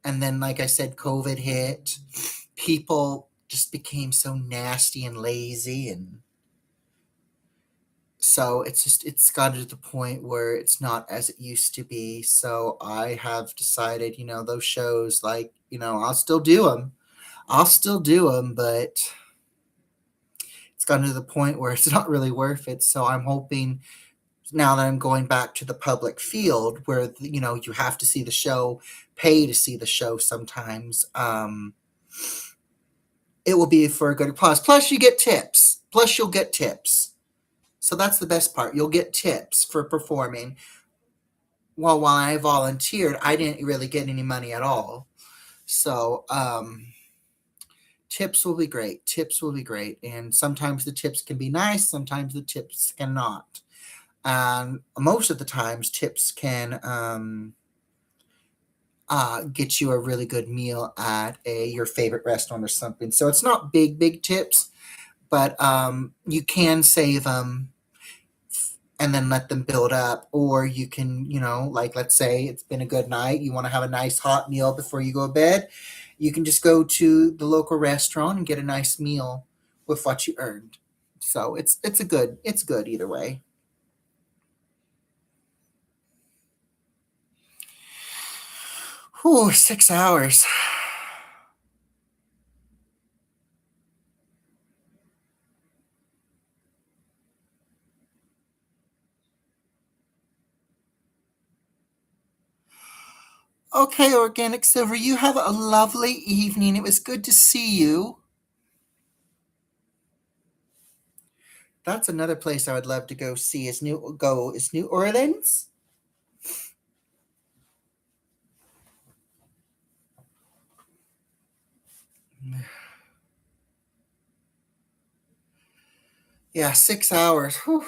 And then, like I said, COVID hit. People just became so nasty and lazy, and so it's gotten to the point where it's not as it used to be. So I have decided, those shows, like, I'll still do them. I'll still do them, but it's gotten to the point where it's not really worth it. So I'm hoping now that I'm going back to the public field where, you have to see the show, pay to see the show sometimes. It will be for a good cause. Plus, you get tips. Plus, you'll get tips. So that's the best part. You'll get tips for performing. Well, while I volunteered, I didn't really get any money at all. So tips will be great. Tips will be great. And sometimes the tips can be nice. Sometimes the tips cannot. And most of the times, tips can get you a really good meal at your favorite restaurant or something. So it's not big tips, but you can save them and then let them build up. Or you can, like, let's say it's been a good night, you want to have a nice hot meal before you go to bed, you can just go to the local restaurant and get a nice meal with what you earned. So it's good either way. Whew, 6 hours. Okay, Organic Silver, you have a lovely evening. It was good to see you. That's another place I would love to go see is New Orleans. Yeah, 6 hours. Whew.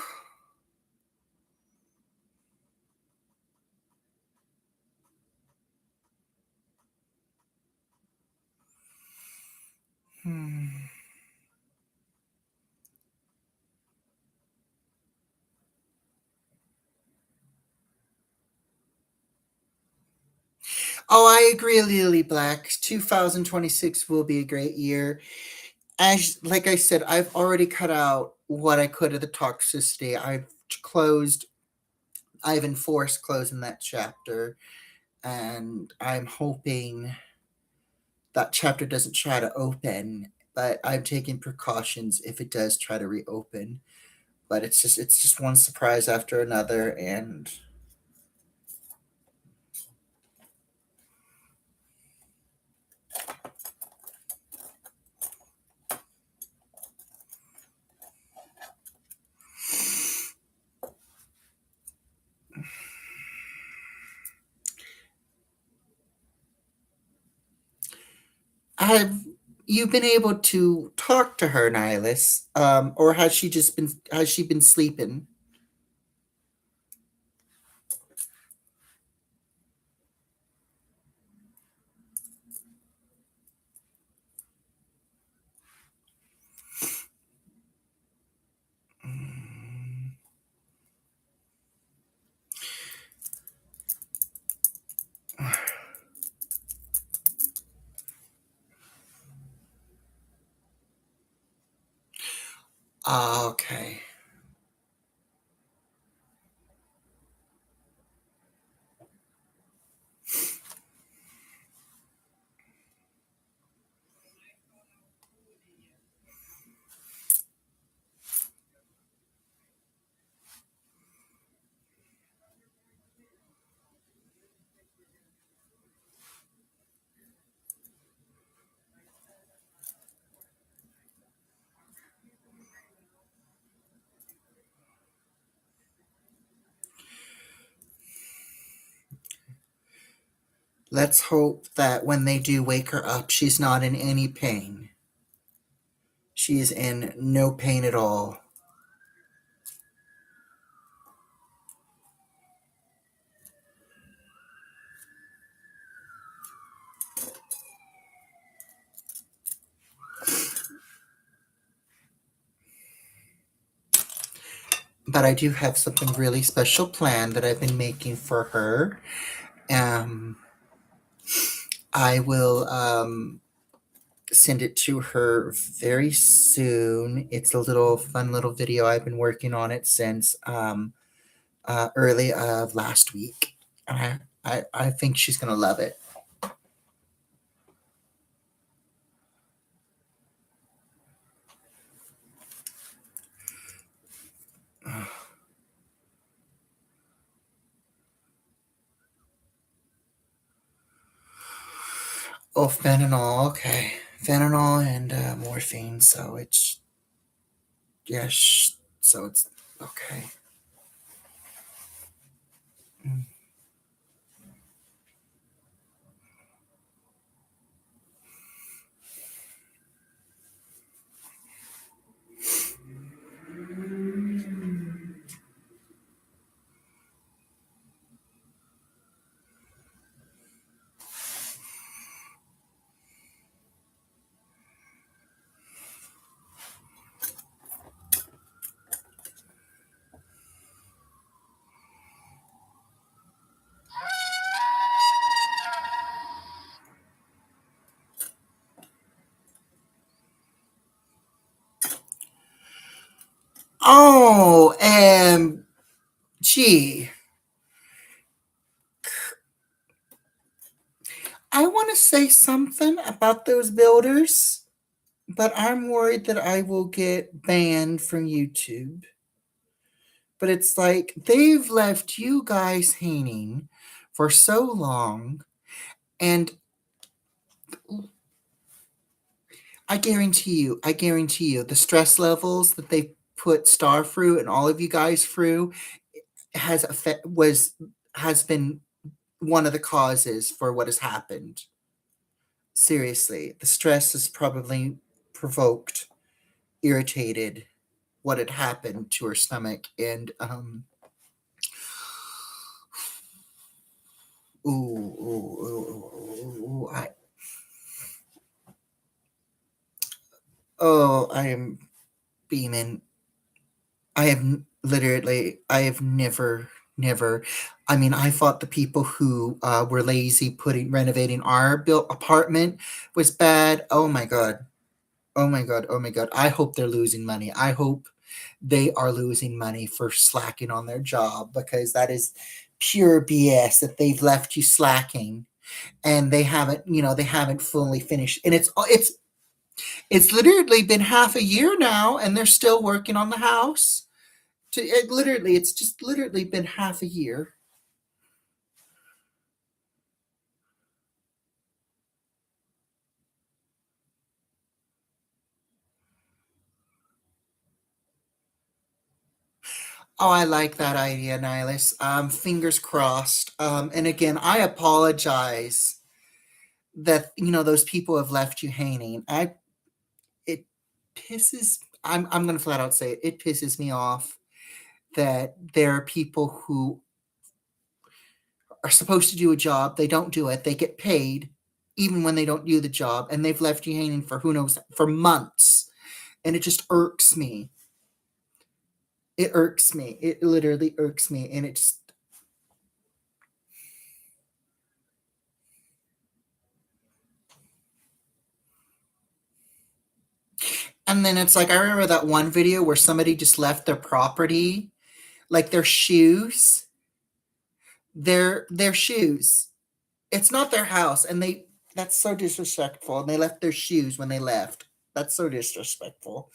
Hmm. Oh, I agree, Lily Black. 2026 will be a great year. As like I said, I've already cut out what I could of the toxicity. I've closed I've enforced closing that chapter, and I'm hoping that chapter doesn't try to open, but I'm taking precautions if it does try to reopen. But it's just one surprise after another, and have you been able to talk to her, Nihilus? Or has she been sleeping? Mm. Ah, okay. Let's hope that when they do wake her up, she's not in any pain. She's in no pain at all. But I do have something really special planned that I've been making for her. Um, I will send it to her very soon. It's a little fun little video. I've been working on it since early of last week. I think she's gonna love it. Oh, fentanyl. Okay, fentanyl and morphine. So it's yes. So it's okay. Mm. Oh, gee, I want to say something about those builders, but I'm worried that I will get banned from YouTube. But it's like they've left you guys hanging for so long, and I guarantee you, the stress levels that they put Star through and all of you guys through has been one of the causes for what has happened. Seriously, the stress has probably provoked, irritated what had happened to her stomach, and I I am beaming. I have never. I mean, I thought the people who were lazy putting renovating our built apartment was bad. Oh my god. Oh my god. Oh my god. I hope they're losing money. I hope. they are losing money for slacking on their job, because that is pure BS that they've left you slacking and they haven't fully finished. And it's literally been half a year now and they're still working on the house. It's just literally been half a year. Oh, I like that idea, Nihilus. Fingers crossed. And again, I apologize that those people have left you hanging. It pisses. I'm gonna flat out say it. It pisses me off that there are people who are supposed to do a job, they don't do it, they get paid even when they don't do the job, and they've left you hanging for who knows for months, and it just irks me. It irks me. It literally irks me, and it's and then it's like I remember that one video where somebody just left their property, like their shoes, their shoes. It's not their house, and they that's so disrespectful. And they left their shoes when they left. That's so disrespectful.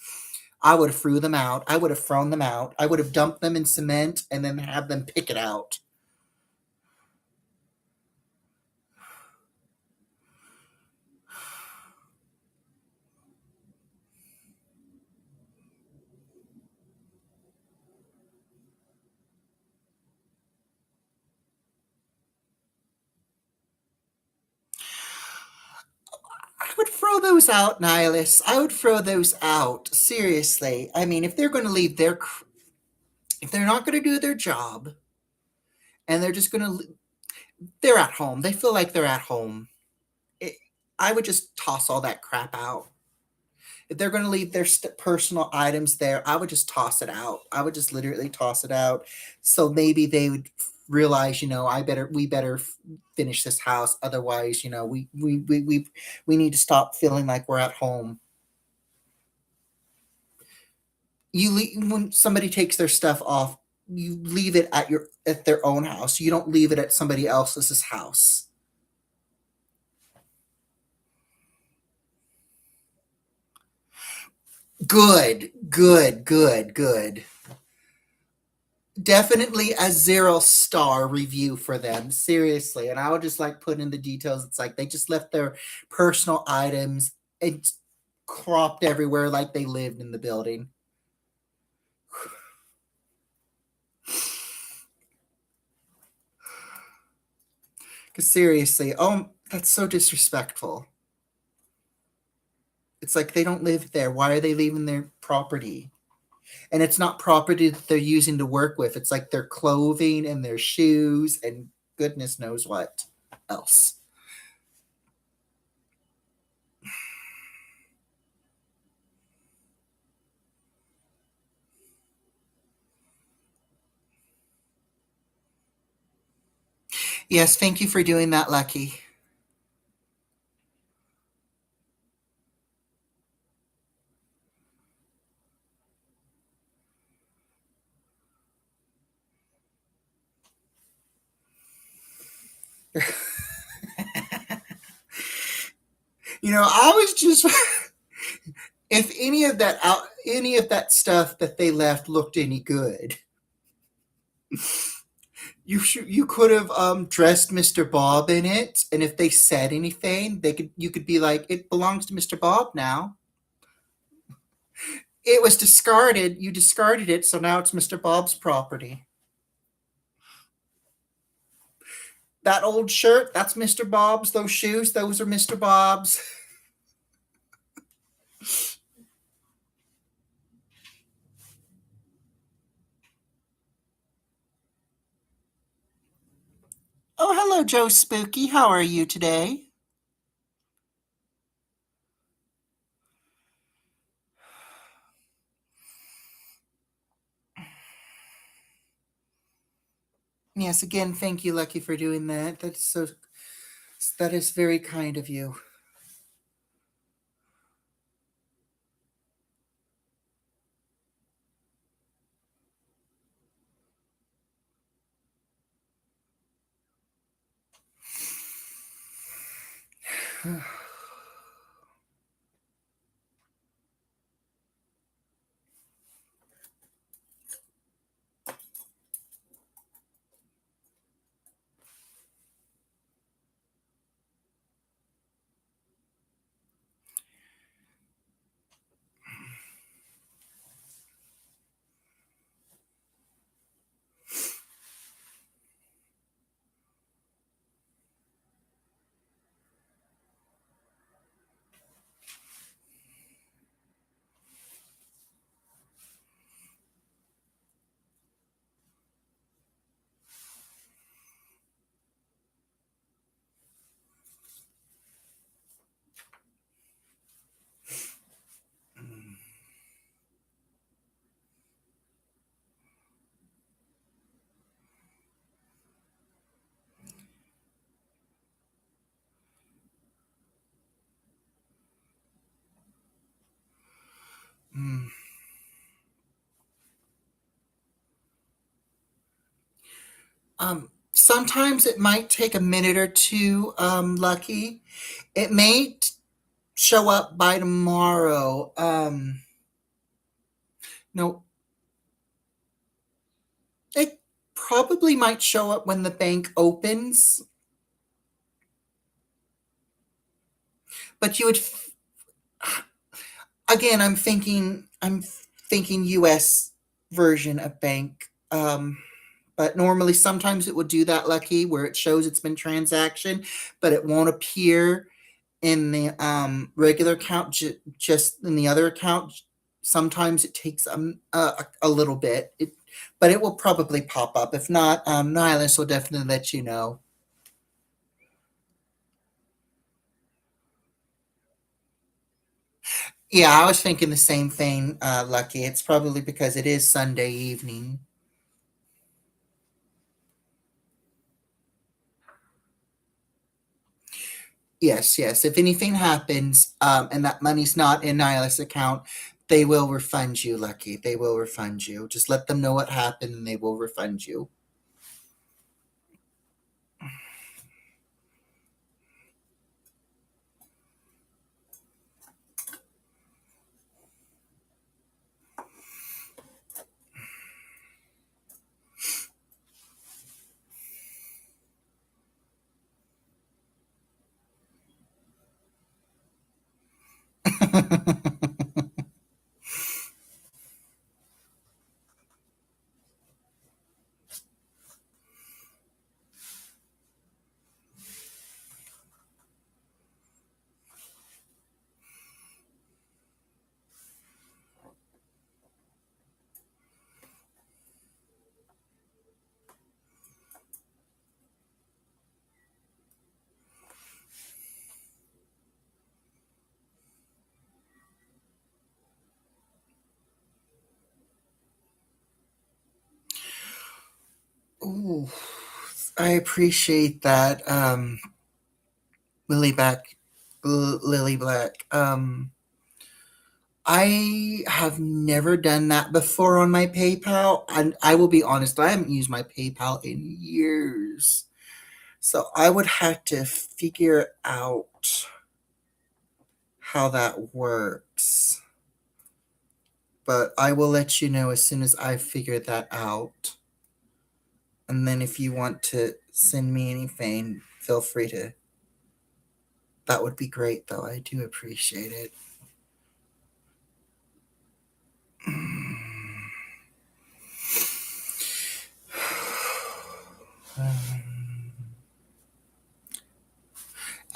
I would have threw them out. I would have thrown them out. I would have dumped them in cement and then had them pick it out. I would throw those out, Nihilus. I would throw those out. Seriously. I mean, if they're not going to do their job and they're just going to, they're at home. They feel like they're at home. It, I would just toss all that crap out. If they're going to leave their personal items there, I would just toss it out. I would just literally toss it out. So maybe they would realize, we better finish this house. Otherwise, we need to stop feeling like we're at home. When somebody takes their stuff off, you leave it at their own house. You don't leave it at somebody else's house. Good, good, good, good. Definitely a 0-star review for them, seriously. And I would just like put in the details. It's like they just left their personal items and cropped everywhere like they lived in the building. Because seriously, oh, that's so disrespectful. It's like they don't live there. Why are they leaving their property? And it's not property that they're using to work with. It's like their clothing and their shoes and goodness knows what else. Yes, thank you for doing that, Lucky. I was just if any of that stuff that they left looked any good, you could have dressed Mr. Bob in it, and if they said anything, you could be like, it belongs to Mr. Bob now. It was discarded. You discarded it, so now it's Mr. Bob's property. That old shirt, that's Mr. Bob's. Those shoes, those are Mr. Bob's. Oh, hello, Joe Spooky. How are you today? Yes, again, thank you, Lucky, for doing that. That is very kind of you. Mm. Sometimes it might take a minute or two, Lucky. It may show up by tomorrow. No, it probably might show up when the bank opens, but you would again, I'm thinking US version of bank. But normally sometimes it would do that, Lucky, where it shows it's been transaction, but it won't appear in the regular account, just in the other account. Sometimes it takes a little bit, but it will probably pop up. If not, Nihilus will definitely let you know. Yeah, I was thinking the same thing, Lucky. It's probably because it is Sunday evening. Yes, yes. If anything happens, and that money's not in Nihilus account, they will refund you, Lucky. They will refund you. Just let them know what happened and they will refund you. Ooh, I appreciate that, Lily Black. Lily Black. I have never done that before on my PayPal, and I will be honest, I haven't used my PayPal in years. So I would have to figure out how that works. But I will let you know as soon as I figure that out. And then if you want to send me anything, feel free to. That would be great, though. I do appreciate it.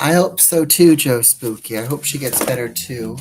I hope so too, Joe Spooky. I hope she gets better too.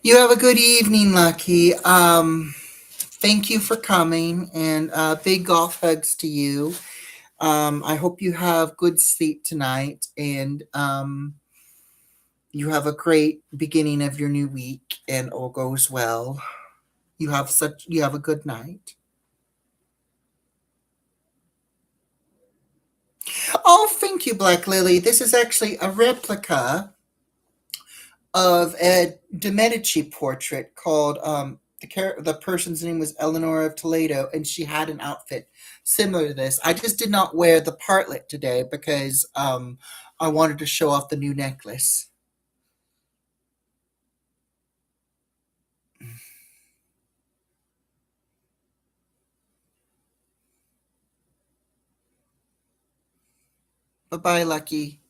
You have a good evening, Lucky. Thank you for coming, and big golf hugs to you. I hope you have good sleep tonight, and you have a great beginning of your new week, and all goes well. You have a good night. Oh, thank you, Black Lily. This is actually a replica of a de Medici portrait called the person's name was Eleanor of Toledo, and she had an outfit similar to this. I just did not wear the partlet today because I wanted to show off the new necklace. Bye bye, Lucky.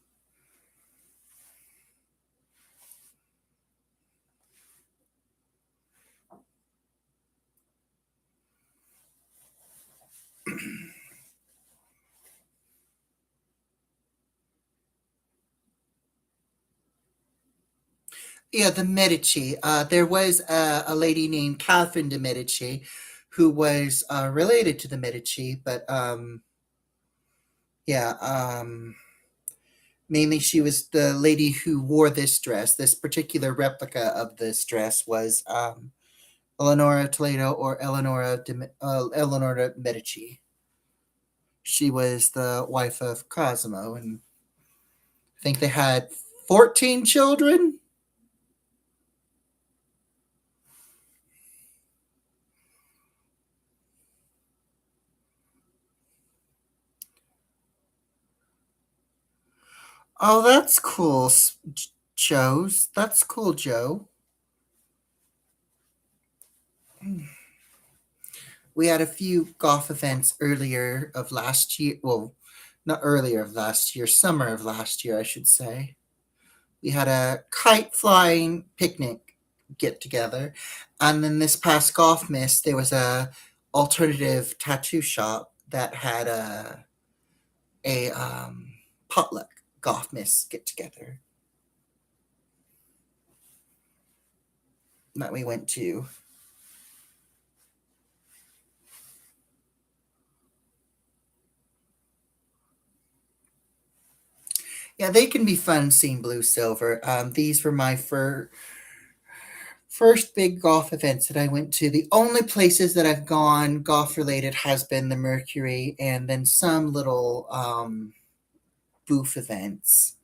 Yeah, the Medici. There was a lady named Catherine de Medici who was related to the Medici, but yeah, mainly she was the lady who wore this dress. This particular replica of this dress was Eleonora Toledo or Eleonora Medici. She was the wife of Cosimo, and I think they had 14 children. Oh, that's cool, Joe's. That's cool, Joe. We had a few golf events earlier of last year. Well, not earlier of last year, summer of last year, I should say. We had a kite flying picnic get together, and then this past golf miss, there was a alternative tattoo shop that had a potluck golf miss get together that we went to. Yeah, they can be fun seeing blue silver. These were my first big golf events that I went to. The only places that I've gone golf related has been the Mercury and then some little booth events.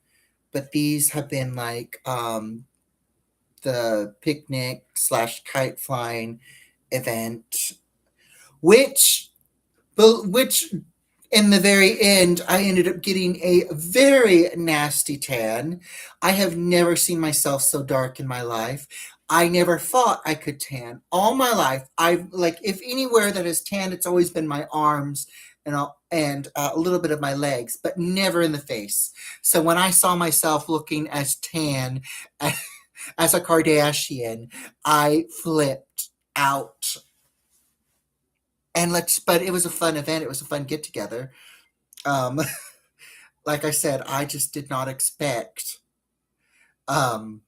But these have been like the picnic slash kite flying event, which which in the very end, I ended up getting a very nasty tan. I have never seen myself so dark in my life. I never thought I could tan all my life. I like if anywhere that has tanned, it's always been my arms and a little bit of my legs, but never in the face. So when I saw myself looking as tan as a Kardashian, I flipped out. But it was a fun event. It was a fun get together. Um, like I said, I just did not expect um,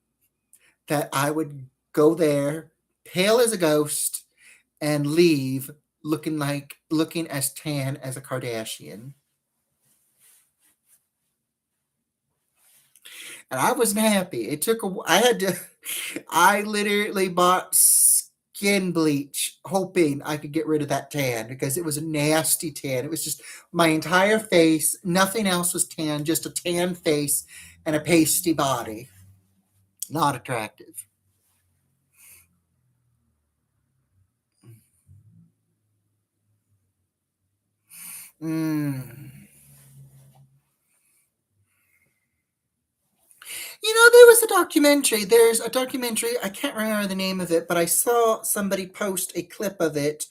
that I would go there, pale as a ghost, and leave looking as tan as a Kardashian. And I wasn't happy. I had to, I literally bought skin bleach hoping I could get rid of that tan because it was a nasty tan. It was just my entire face. Nothing else was tan, just a tan face and a pasty body. Not attractive. Mm. There was a documentary. There's a documentary. I can't remember the name of it, but I saw somebody post a clip of it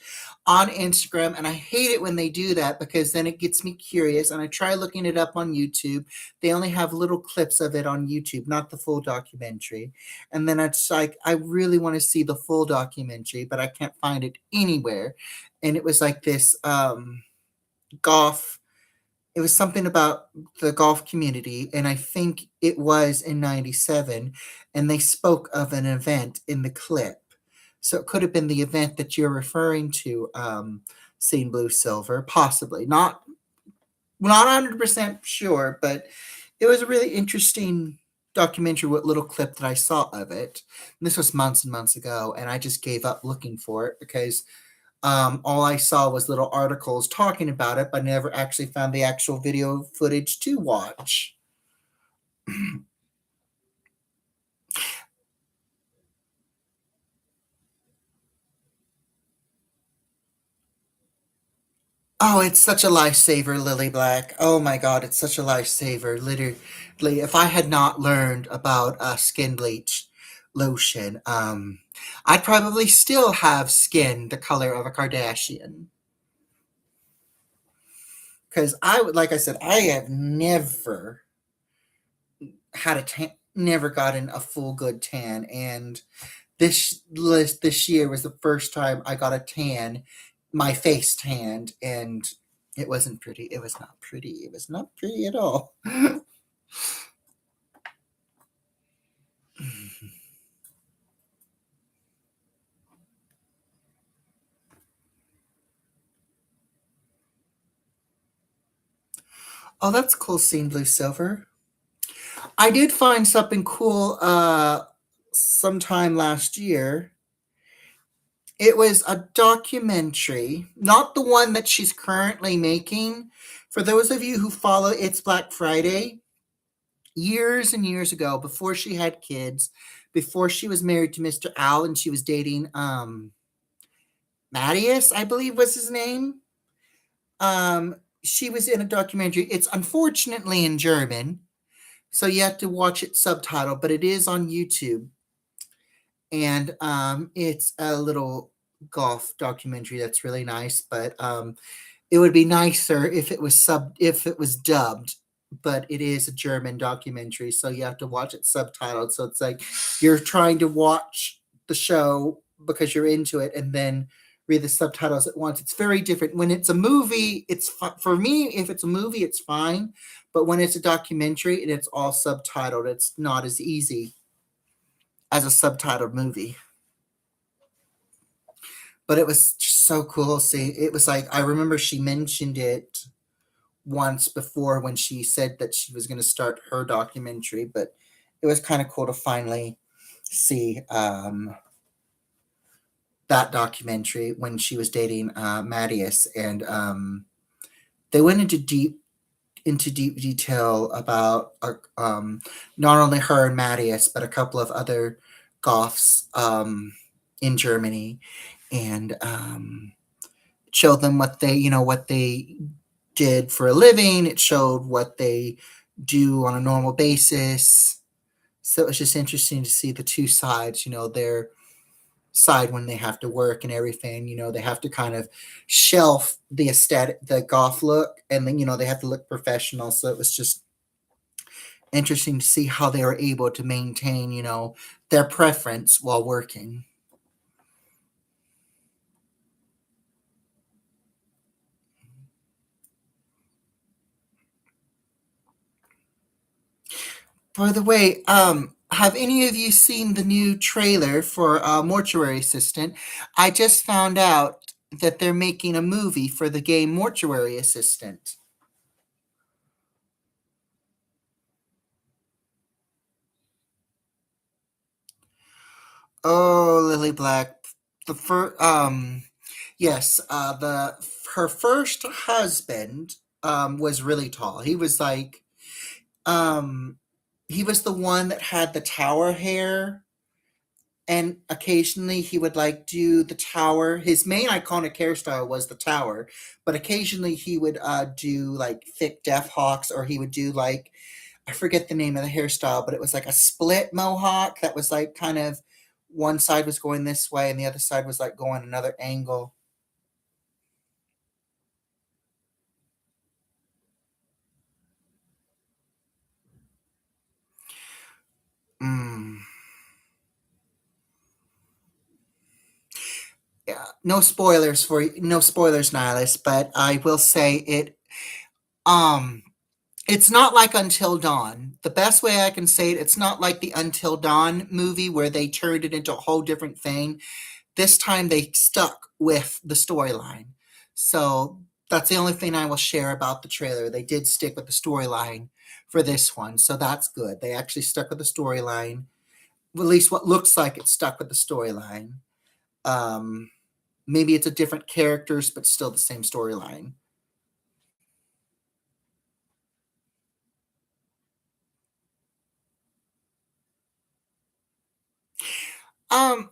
on Instagram, and I hate it when they do that because then it gets me curious. And I try looking it up on YouTube. They only have little clips of it on YouTube, not the full documentary. And then it's like, I really want to see the full documentary, but I can't find it anywhere. And it was like this golf It was something about the golf community, and I think it was in '97, and they spoke of an event in the clip. So it could have been the event that you're referring to, Seeing Blue Silver, possibly. Not 100% sure, but it was a really interesting documentary, what little clip that I saw of it. And this was months and months ago, and I just gave up looking for it because all I saw was little articles talking about it, but never actually found the actual video footage to watch. Oh, it's such a lifesaver, Lily Black. Oh my God, it's such a lifesaver. Literally, if I had not learned about skin bleach lotion, I'd probably still have skin the color of a Kardashian. Because like I said, I have never had a tan, never gotten a full good tan, and this year was the first time I got a tan, my face tanned, and it wasn't pretty. It was not pretty. It was not pretty at all. Oh, that's cool, seeing blue silver. I did find something cool sometime last year. It was a documentary, not the one that she's currently making. For those of you who follow It's Black Friday, years and years ago, before she had kids, before she was married to Mr. Al and she was dating Mattias, I believe was his name. She was in a documentary. It's unfortunately in German, so you have to watch it subtitled, but it is on YouTube. And it's a little golf documentary that's really nice, but it would be nicer if it was dubbed, but it is a German documentary, so you have to watch it subtitled. So it's like you're trying to watch the show because you're into it, and then read the subtitles at once. It's very different. When it's a movie, for me. If it's a movie, it's fine, but when it's a documentary and it's all subtitled, it's not as easy as a subtitled movie. But it was just so cool. See, it was like I remember she mentioned it once before when she said that she was going to start her documentary, but it was kind of cool to finally see that documentary when she was dating Mattias, and they went into deep detail about not only her and Mattias, but a couple of other goths in Germany, and showed them what they did for a living. It showed what they do on a normal basis. So it was just interesting to see the two sides, their side when they have to work and everything. They have to kind of shelf the aesthetic, the goth look, and then, they have to look professional. So it was just interesting to see how they were able to maintain, their preference while working. By the way, have any of you seen the new trailer for Mortuary Assistant? I just found out that they're making a movie for the game Mortuary Assistant. Oh, Lily Black, the first, yes, the her first husband was really tall. He was like, um, he was the one that had the tower hair, and occasionally he would like do the tower. His main iconic hairstyle was the tower, but occasionally he would do like thick death hawks, or he would do like, I forget the name of the hairstyle, but it was like a split mohawk that was like kind of one side was going this way and the other side was like going another angle. Mm. Yeah, no spoilers, Nihilus, but I will say it. Um, it's not like Until Dawn. The best way I can say it, it's not like the Until Dawn movie where they turned it into a whole different thing. This time they stuck with the storyline. So that's the only thing I will share about the trailer. They did stick with the storyline for this one. So that's good. They actually stuck with the storyline. At least what looks like it stuck with the storyline. Um, Maybe it's a different characters, but still the same storyline.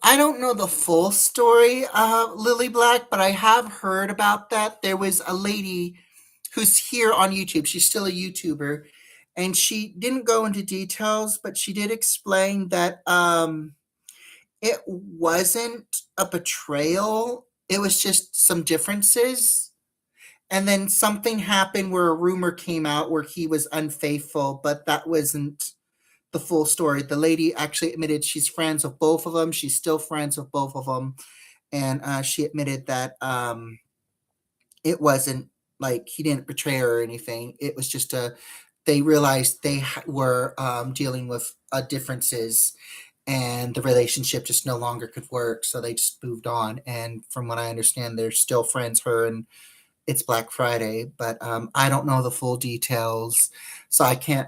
I don't know the full story of Lily Black, but I have heard about that. There was a lady who's here on YouTube. She's still a YouTuber, and she didn't go into details, but she did explain that it wasn't a betrayal. It was just some differences. And then something happened where a rumor came out where he was unfaithful, but that wasn't the full story. The lady actually admitted she's friends with both of them. She's still friends with both of them, and she admitted that it wasn't like he didn't betray her or anything. It was just a they realized they were dealing with differences, and the relationship just no longer could work. So they just moved on. And from what I understand, they're still friends. Her and it's Black Friday, but I don't know the full details, so I can't,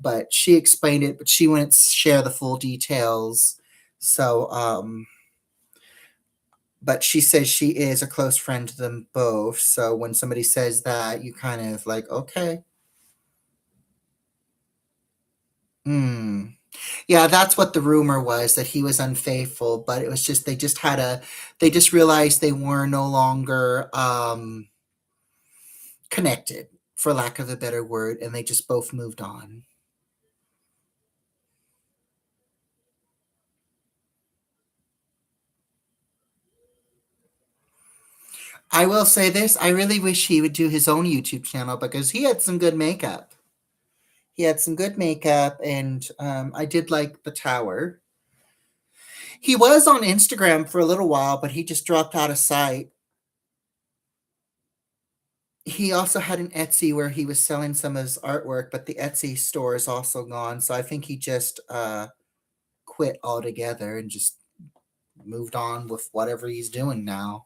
But she explained it, but she wouldn't share the full details. So, but she says she is a close friend to them both. So when somebody says that, you kind of like, okay, hmm. Yeah, that's what the rumor was, that he was unfaithful, but it was just they just realized they were no longer connected, for lack of a better word, and they just both moved on. I will say this, I really wish he would do his own YouTube channel because he had some good makeup. He had some good makeup, and I did like the tower. He was on Instagram for a little while, but he just dropped out of sight. He also had an Etsy where he was selling some of his artwork, but the Etsy store is also gone. So I think he just quit altogether and just moved on with whatever he's doing now.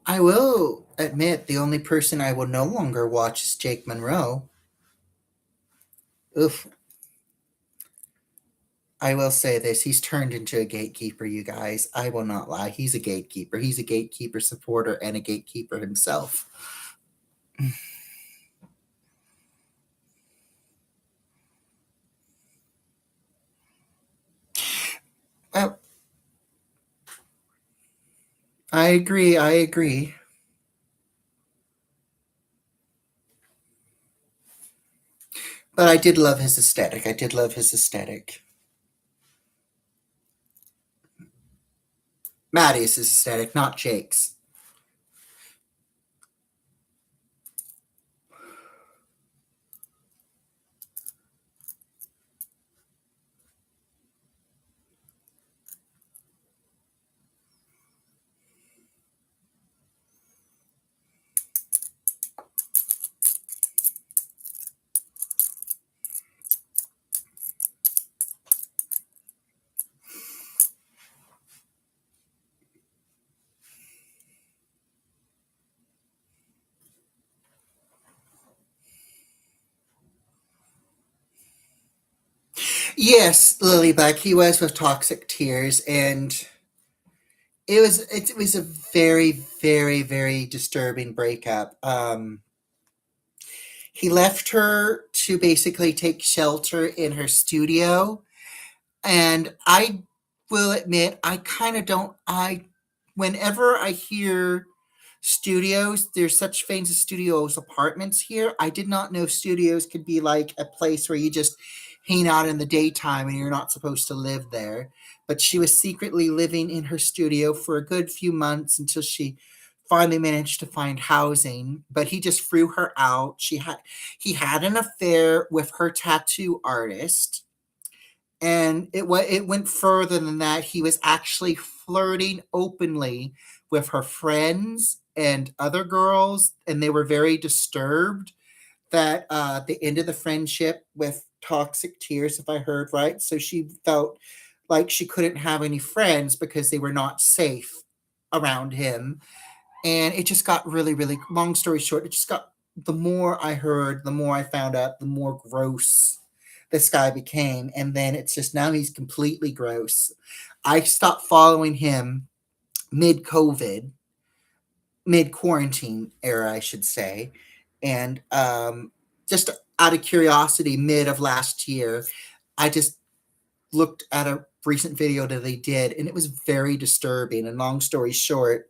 I will admit the only person I will no longer watch is Jake Monroe. Oof. I will say this, he's turned into a gatekeeper, you guys. I will not lie. He's a gatekeeper. He's a gatekeeper supporter and a gatekeeper himself. Well, I agree. I agree. But I did love his aesthetic. I did love his aesthetic. Maddie's aesthetic, not Jake's. Yes, Lilyback, he was with Toxic Tears, and it was a very, very, very disturbing breakup. He left her to basically take shelter in her studio. And I will admit, I kind of don't, whenever I hear studios, there's such things as studios apartments here. I did not know studios could be like a place where you just hang out in the daytime and you're not supposed to live there. But she was secretly living in her studio for a good few months until she finally managed to find housing. But he just threw her out. He had an affair with her tattoo artist, and it went further than that. He was actually flirting openly with her friends and other girls, and they were very disturbed that they ended the friendship with toxic tears, if I heard right. So she felt like she couldn't have any friends because they were not safe around him. And it just got really, really, long story short, it just got, the more I heard, the more I found out, the more gross this guy became. And then it's just, now he's completely gross. I stopped following him mid COVID, mid quarantine era, I should say. And just out of curiosity, mid of last year, I just looked at a recent video that they did, and it was very disturbing. And long story short,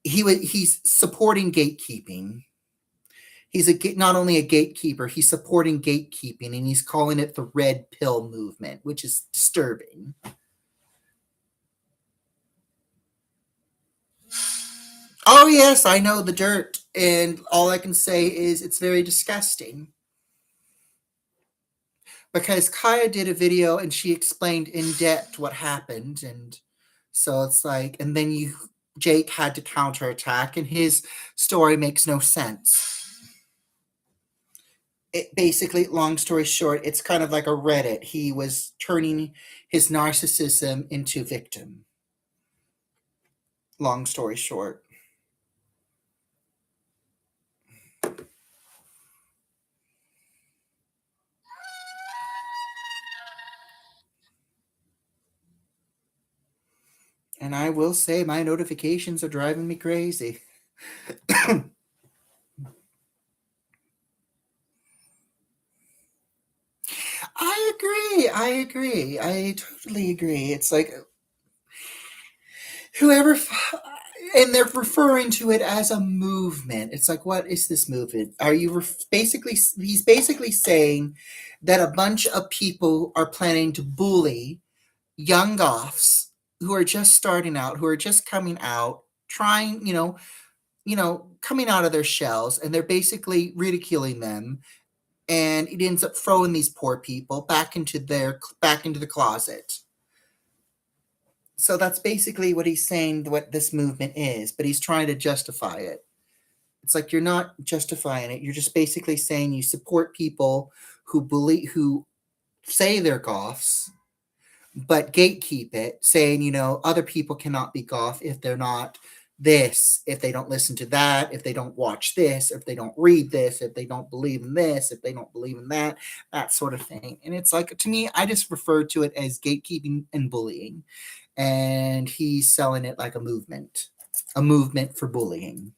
he's supporting gatekeeping. He's not only a gatekeeper, he's supporting gatekeeping, and he's calling it the red pill movement, which is disturbing. Oh yes, I know the dirt, and all I can say is it's very disgusting. Because Kaya did a video and she explained in depth what happened, and so it's like, and then Jake had to counterattack, and his story makes no sense. It basically, long story short, it's kind of like a Reddit. He was turning his narcissism into victim. Long story short. And I will say my notifications are driving me crazy. I agree. I agree. I totally agree. It's like whoever, and they're referring to it as a movement. It's like, what is this movement? Are you basically, he's basically saying that a bunch of people are planning to bully young goths who are just starting out, who are just coming out, trying, coming out of their shells, and they're basically ridiculing them, and it ends up throwing these poor people back into the closet. So that's basically what he's saying, what this movement is, but he's trying to justify it. It's like, you're not justifying it. You're just basically saying you support people who say they're goths, but gatekeep it, saying, other people cannot be goth if they're not this, if they don't listen to that, if they don't watch this, if they don't read this, if they don't believe in this, if they don't believe in that, that sort of thing. And it's like, to me, I just refer to it as gatekeeping and bullying. And he's selling it like a movement for bullying.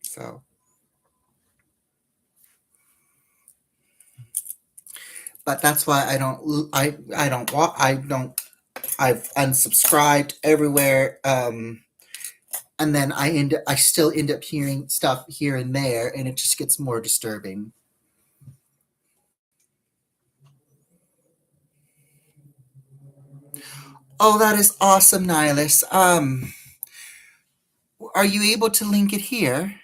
So, but that's why I've unsubscribed everywhere. And then I still end up hearing stuff here and there, and it just gets more disturbing. Oh, that is awesome, Nihilus. Are you able to link it here?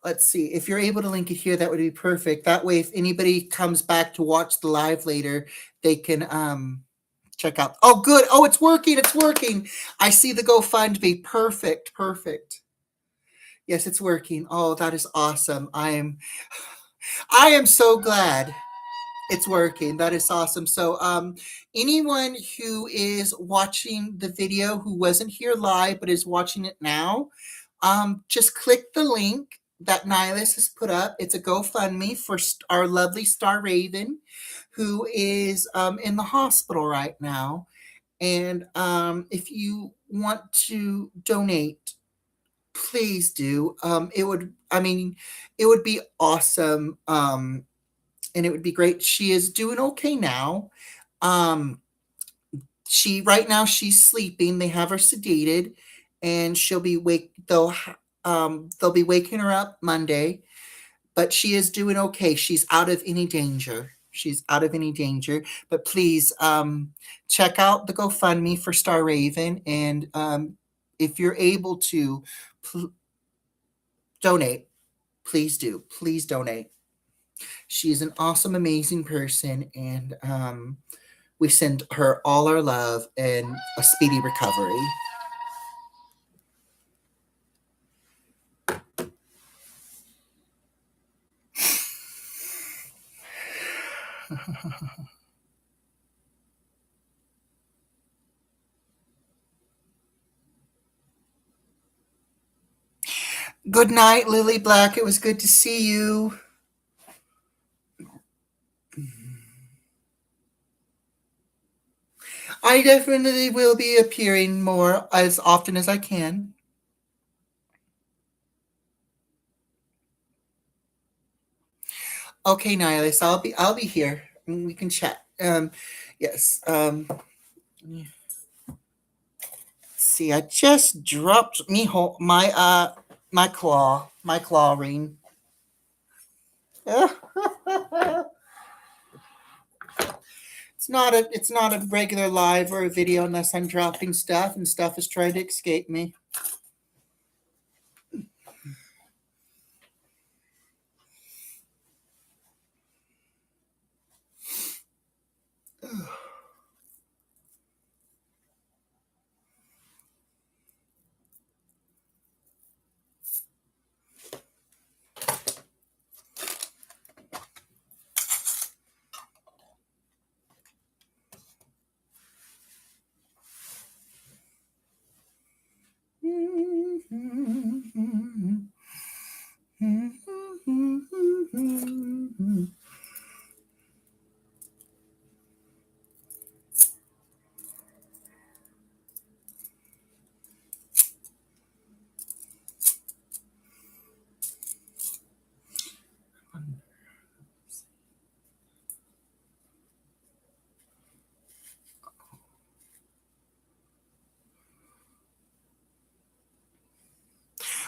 Let's see. If you're able to link it here, that would be perfect. That way, if anybody comes back to watch the live later, they can check out. Oh, good. Oh, it's working. It's working. I see the GoFundMe. Perfect. Perfect. Yes, it's working. Oh, that is awesome. I am so glad it's working. That is awesome. So, anyone who is watching the video who wasn't here live but is watching it now, just click the link that Nihilus has put up. It's a GoFundMe for our lovely Star Raven, who is in the hospital right now. And if you want to donate, please do. It would be awesome. And it would be great. She is doing okay now. Right now she's sleeping. They have her sedated, and they'll be waking her up Monday, but she is doing okay. She's out of any danger. She's out of any danger. But please check out the GoFundMe for Star Raven, and if you're able to donate, please do. Please donate. She is an awesome, amazing person, and we send her all our love and a speedy recovery. Good night, Lily Black. It was good to see you. I definitely will be appearing more as often as I can. Okay, Nihilus, I'll be here. We can chat. Yes. Let's see, I just dropped my claw ring. It's not a regular live or a video unless I'm dropping stuff and stuff is trying to escape me.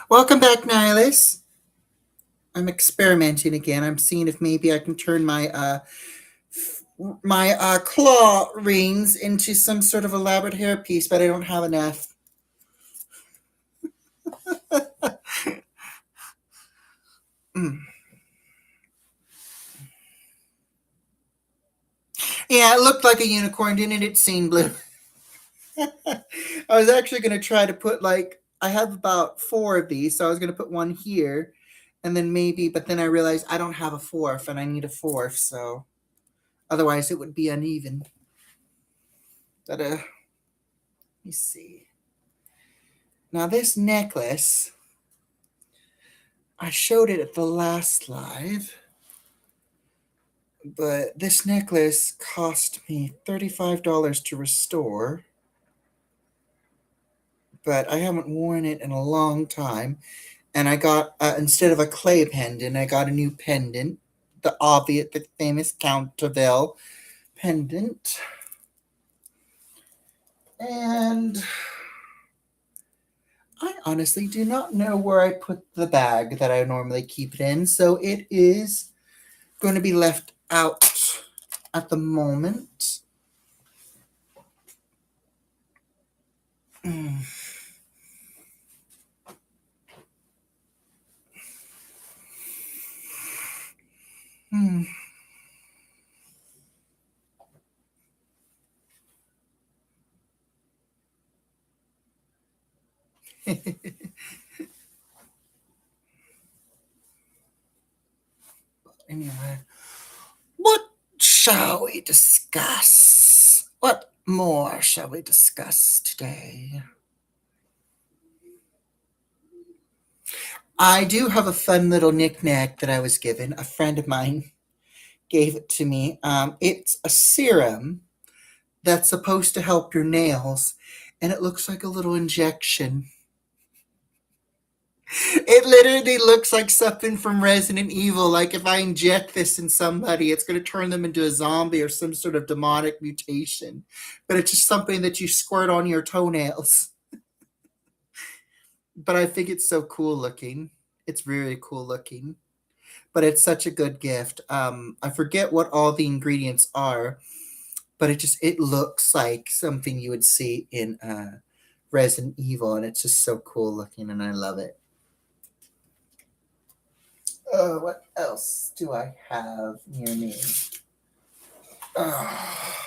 Welcome back, Nihilus. I'm experimenting again. I'm seeing if maybe I can turn my claw rings into some sort of elaborate hairpiece, but I don't have enough. Mm. Yeah, it looked like a unicorn, didn't it? It seemed blue. I was actually going to try to put I have about 4 of these, so I was going to put one here, and then maybe, but then I realized I don't have a fourth, and I need a fourth, so otherwise it would be uneven. But let me see. Now this necklace, I showed it at the last live, but this necklace cost me $35 to restore. But I haven't worn it in a long time. And I got, instead of a clay pendant, I got a new pendant, the famous Countess pendant. And I honestly do not know where I put the bag that I normally keep it in, so it is going to be left out at the moment. Mm. Hmm. Anyway, what shall we discuss? What more shall we discuss today? I do have a fun little knickknack that I was given. A friend of mine gave it to me. It's a serum that's supposed to help your nails, and it looks like a little injection. It literally looks like something from Resident Evil. Like if I inject this in somebody, it's going to turn them into a zombie or some sort of demonic mutation. But it's just something that you squirt on your toenails. but I think it's so cool looking. It's really cool looking, but it's such a good gift. I forget what all the ingredients are, but it looks like something you would see in Resident Evil, and it's just so cool looking, and I love it. Oh, what else do I have near me? Oh,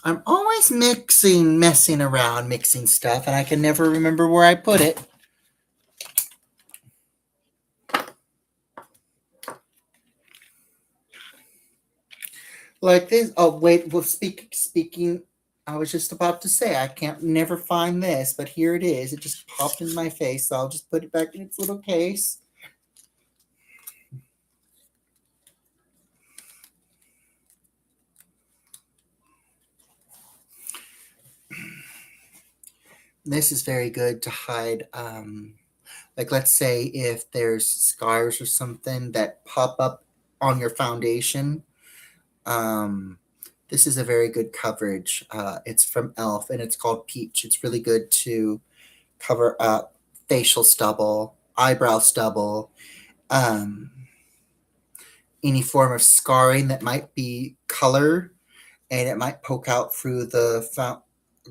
I'm always messing around, mixing stuff, and I can never remember where I put it. Like this. Oh, wait. Well, speaking. I was just about to say I can't never find this, but here it is. It just popped in my face, so I'll just put it back in its little case. This is very good to hide. Like, let's say if there's scars or something that pop up on your foundation. Um, this is a very good coverage. It's from Elf and it's called Peach. It's really good to cover up facial stubble, eyebrow stubble, um, any form of scarring that might be color and it might poke out through the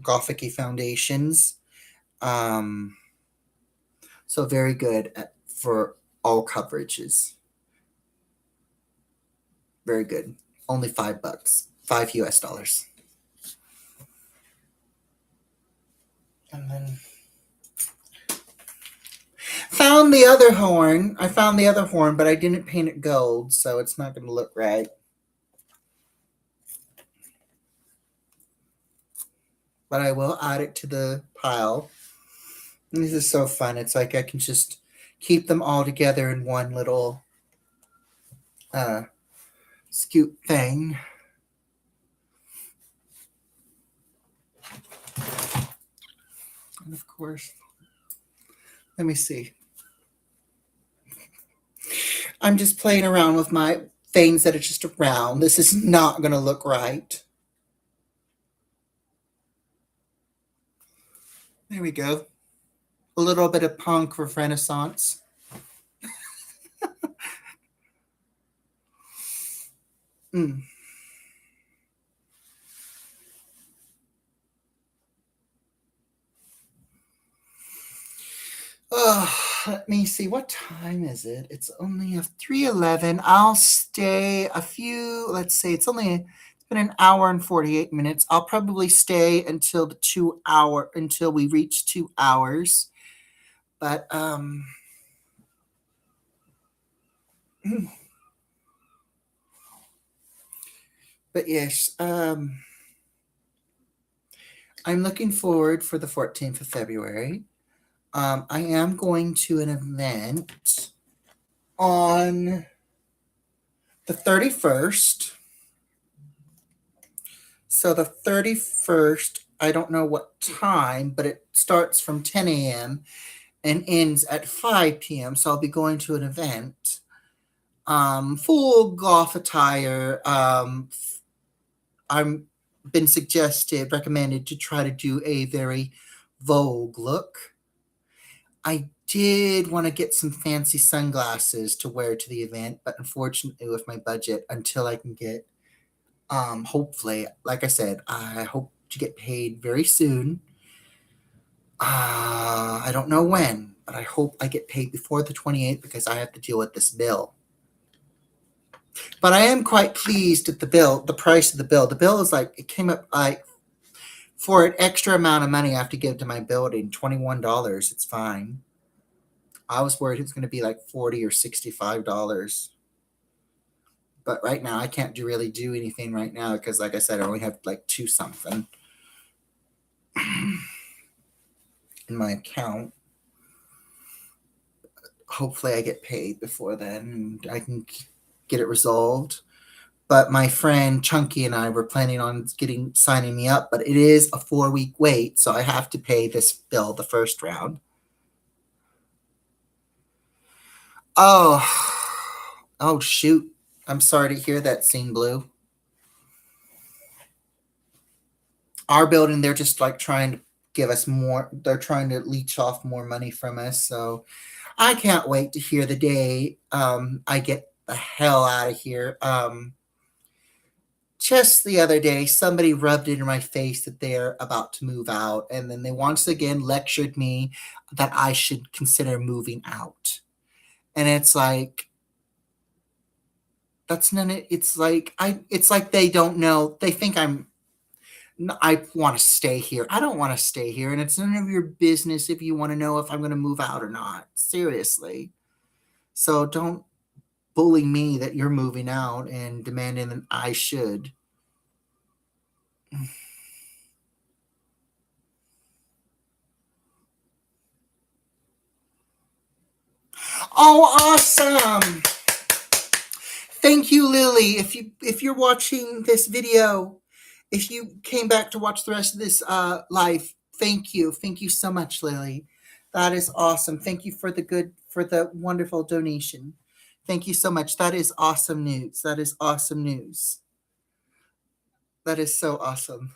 Gothic foundations. Um, so very good for all coverages. Very good. Only $5, $5 US. And then found the other horn. I found the other horn, but I didn't paint it gold, so it's not going to look right. But I will add it to the pile. And this is so fun. It's like I can just keep them all together in one little uh, scoop thing. And of course, let me see. I'm just playing around with my things that are just around. This is not going to look right. There we go. A little bit of punk for Renaissance. Mm. Oh, let me see. What time is it? It's only a 3:11. I'll stay a few. Let's say it's been an hour and 48 minutes. I'll probably stay until the 2 hour until we reach 2 hours. But but yes, I'm looking forward for the 14th of February. I am going to an event on the 31st. So the 31st, I don't know what time, but it starts from 10 a.m. and ends at 5 p.m. So I'll be going to an event. Full golf attire. I'm been recommended to try to do a very Vogue look. I did want to get some fancy sunglasses to wear to the event, but unfortunately, with my budget, until I can get, hopefully, like I said, I hope to get paid very soon. I don't know when, but I hope I get paid before the 28th because I have to deal with this bill. But I am quite pleased at the price of the bill. The bill is like, it came up like, for an extra amount of money I have to give to my building, $21. It's fine. I was worried it was going to be like $40 or $65. But right now I can't really do anything right now because, like I said, I only have like two something in my account. Hopefully I get paid before then and I can get it resolved. But my friend Chunky and I were planning on signing me up, but it is a 4-week wait, so I have to pay this bill the first round. Oh, oh shoot! I'm sorry to hear that, Scene Blue. our building, they're just like trying to give us more. They're trying to leech off more money from us. So I can't wait to hear the day I get the hell out of here. Just the other day, somebody rubbed it in my face that they're about to move out, and then they once again lectured me that I should consider moving out. And it's like, that's none of, it's like they don't know. They think I want to stay here. I don't want to stay here, and it's none of your business if you want to know if I'm going to move out or not. Seriously. So don't bully me that you're moving out and demanding that I should. Oh, awesome! Thank you, Lily. If you're watching this video, if you came back to watch the rest of this live, thank you so much, Lily. That is awesome. Thank you for the wonderful donation. Thank you so much. That is awesome news. That is awesome news. That is so awesome.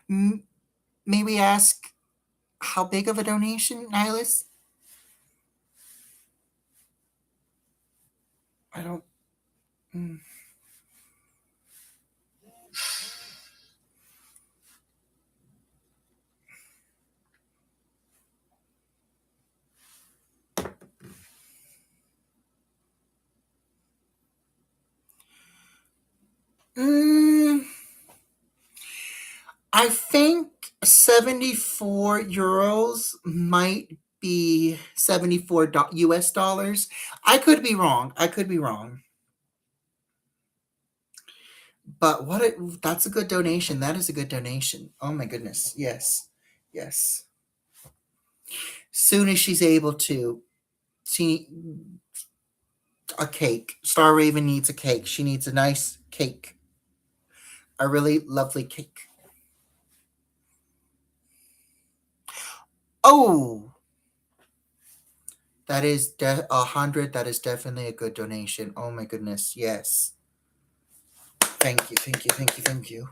May we ask how big of a donation, Nihilus? I don't. Mm. Mm, I think 74 euros might be 74 US dollars. I could be wrong. I could be wrong. But that's a good donation. That is a good donation. Oh my goodness. Yes. Yes. Soon as she's able to, she a cake. Star Raven needs a cake. She needs a nice cake. A really lovely cake. Oh, that is 100. That is definitely a good donation. Oh my goodness. Yes. Thank you. Thank you. Thank you. Thank you.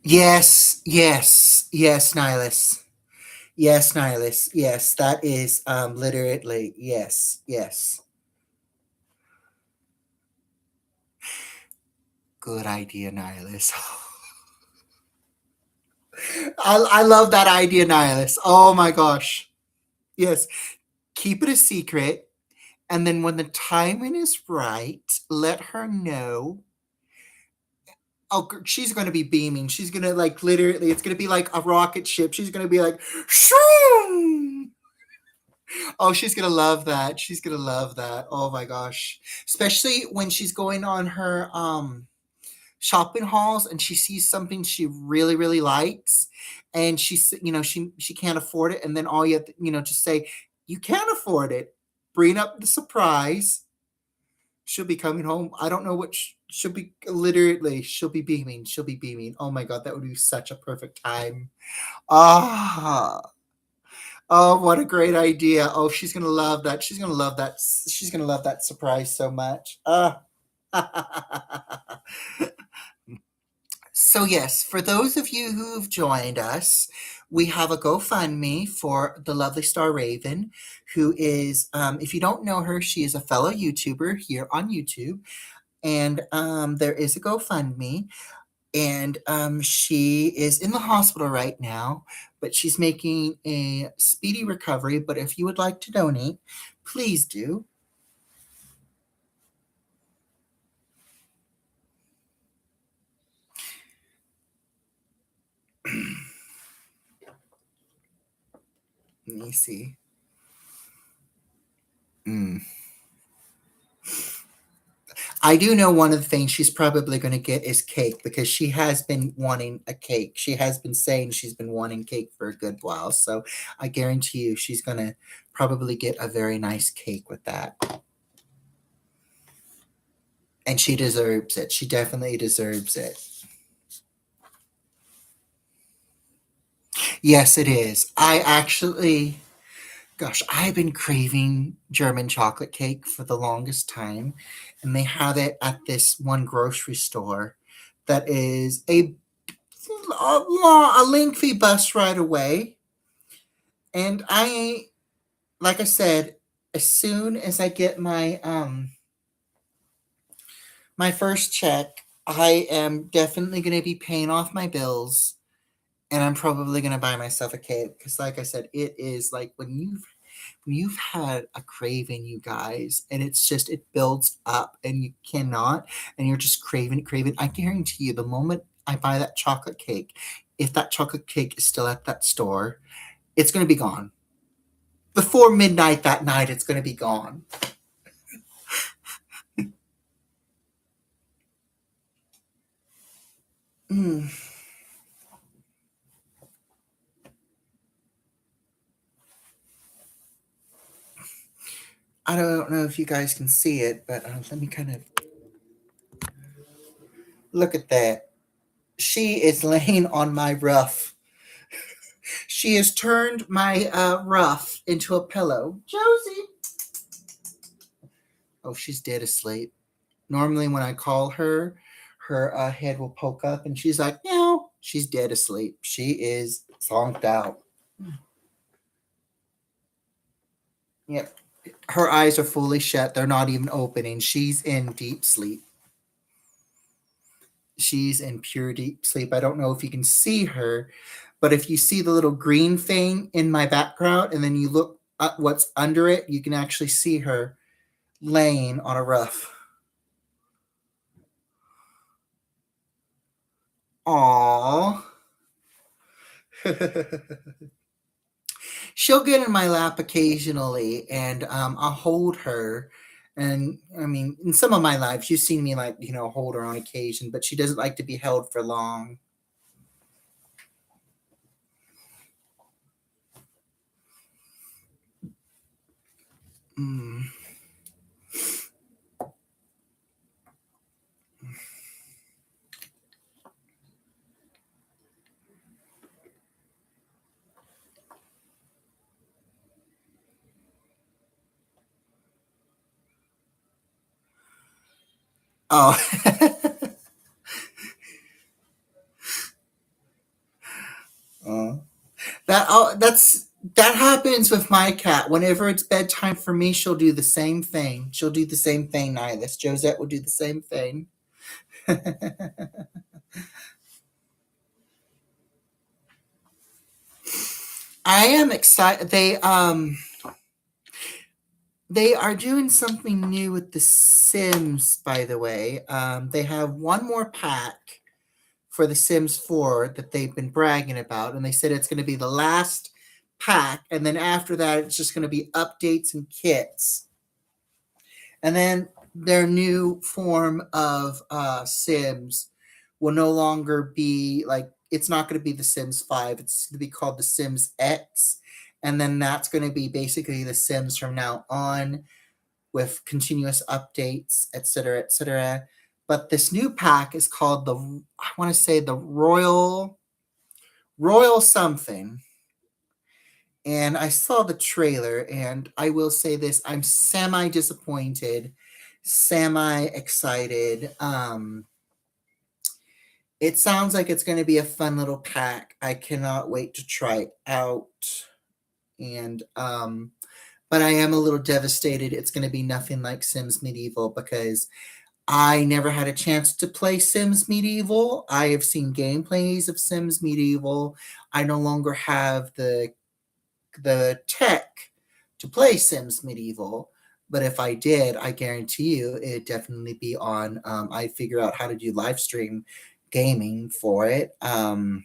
Yes. Yes. Yes, Nihilus. Yes, Nihilus. Yes, that is literally yes. Yes. Good idea, Nihilus. I love that idea, Nihilus. Oh my gosh. Yes. Keep it a secret. And then when the timing is right, let her know. Oh, she's going to be beaming. She's going to like literally, it's going to be like a rocket ship. She's going to be like, shroom! Oh, she's going to love that. She's going to love that. Oh my gosh. Especially when she's going on her shopping halls and she sees something she really really likes and she can't afford it, and then all you have to just say you can't afford it, bring up the surprise. She'll be coming home. I don't know what she'll be, literally she'll be beaming. She'll be beaming. Oh my god, that would be such a perfect time. Ah, oh, what a great idea. Oh, she's gonna love that. She's gonna love that. She's gonna love that surprise so much. Ah. So, yes, for those of you who've joined us, we have a GoFundMe for the lovely Star Raven, who is, if you don't know her, she is a fellow YouTuber here on YouTube. And there is a GoFundMe, and she is in the hospital right now, but she's making a speedy recovery. But if you would like to donate, please do. Let me see. Mm. I do know one of the things she's probably going to get is cake because she has been wanting a cake. She has been saying she's been wanting cake for a good while. So I guarantee you she's going to probably get a very nice cake with that. And she deserves it. She definitely deserves it. Yes, it is. I actually, gosh, I've been craving German chocolate cake for the longest time. And they have it at this one grocery store that is a lengthy bus ride away. And like I said, as soon as I get my first check, I am definitely going to be paying off my bills, and I'm probably going to buy myself a cake because, like I said, it is like when you've had a craving, you guys, and it's just it builds up, and you cannot, and you're just craving. I guarantee you, the moment I buy that chocolate cake, if that chocolate cake is still at that store, it's going to be gone before midnight that night. It's going to be gone. Mm. I don't know if you guys can see it, but let me kind of look at that. She is laying on my ruff. She has turned my ruff into a pillow. Josie. Oh, she's dead asleep. Normally, when I call her, her head will poke up and she's like, no, she's dead asleep. She is zonked out. Yep. Her eyes are fully shut. They're not even opening. She's in deep sleep. She's in pure deep sleep. I don't know if you can see her, but if you see the little green thing in my background and then you look at what's under it, you can actually see her laying on a ruff. Aww. She'll get in my lap occasionally, and I'll hold her. And I mean, in some of my lives, you've seen me like hold her on occasion, but she doesn't like to be held for long. Mm. Oh, oh. That happens with my cat. Whenever it's bedtime for me, she'll do the same thing. She'll do the same thing, Nihilus. Josette will do the same thing. I am excited. They are doing something new with The Sims, by the way. They have one more pack for The Sims 4 that they've been bragging about, and they said it's going to be the last pack, and then after that, it's just going to be updates and kits. And then their new form of Sims will no longer be like, it's not going to be The Sims 5, it's going to be called The Sims X. And then that's going to be basically The Sims from now on with continuous updates, etc., etc. But this new pack is called I want to say the Royal something. And I saw the trailer, and I will say this: I'm semi disappointed, semi excited. It sounds like it's going to be a fun little pack. I cannot wait to try it out. And but I am a little devastated. It's going to be nothing like Sims Medieval because I never had a chance to play Sims Medieval. I have seen gameplays of Sims Medieval. I no longer have the tech to play Sims Medieval. But if I did, I guarantee you it'd definitely be on. I'd figure out how to do live stream gaming for it. But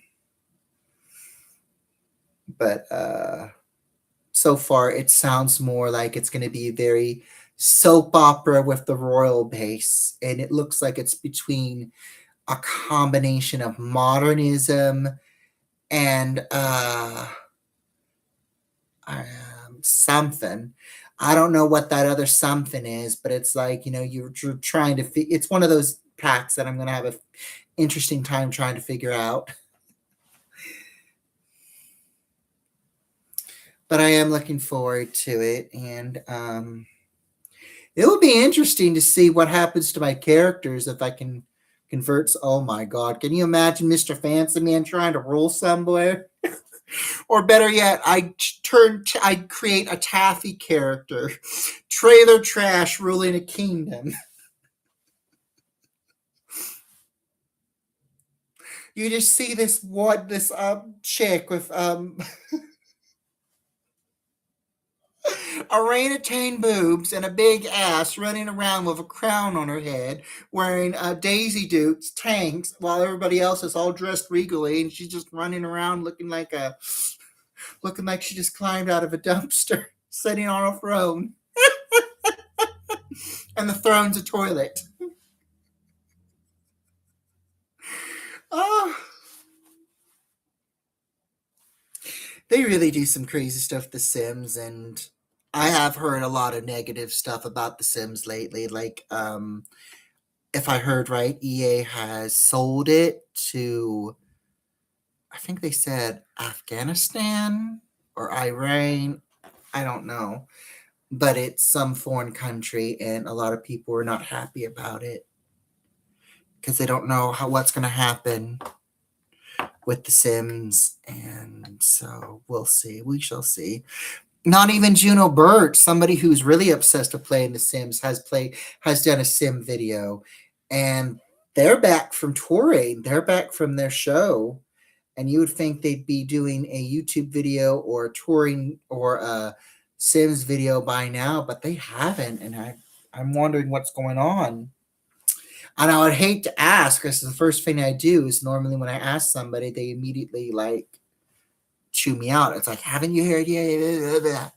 so far it sounds more like it's going to be very soap opera with the royal base, and it looks like it's between a combination of modernism and something. I don't know what that other something is, but it's like, you're trying to it's one of those packs that I'm going to have an interesting time trying to figure out. But I am looking forward to it, and it will be interesting to see what happens to my characters if I can convert. Oh my God, can you imagine Mr. Fancy Man trying to rule somewhere? Or better yet, I create a taffy character, trailer trash ruling a kingdom. You just see this chick with orangutan boobs and a big ass running around with a crown on her head, wearing Daisy Dukes tanks, while everybody else is all dressed regally, and she's just running around looking like she just climbed out of a dumpster, sitting on a throne, and the throne's a toilet. Oh, they really do some crazy stuff, The Sims, and I have heard a lot of negative stuff about The Sims lately. Like, if I heard right, EA has sold it to, I think they said Afghanistan or Iran. I don't know, but it's some foreign country, and a lot of people are not happy about it because they don't know what's going to happen with The Sims, and so we'll see. We shall see. Not even Juno Birch, somebody who's really obsessed with playing The Sims, has done a Sim video, and they're back from touring. They're back from their show, and you would think they'd be doing a YouTube video or a touring or a Sims video by now, but they haven't, and I'm wondering what's going on. And I would hate to ask, because the first thing I do is normally when I ask somebody, they immediately like chew me out. It's like, haven't you heard yet?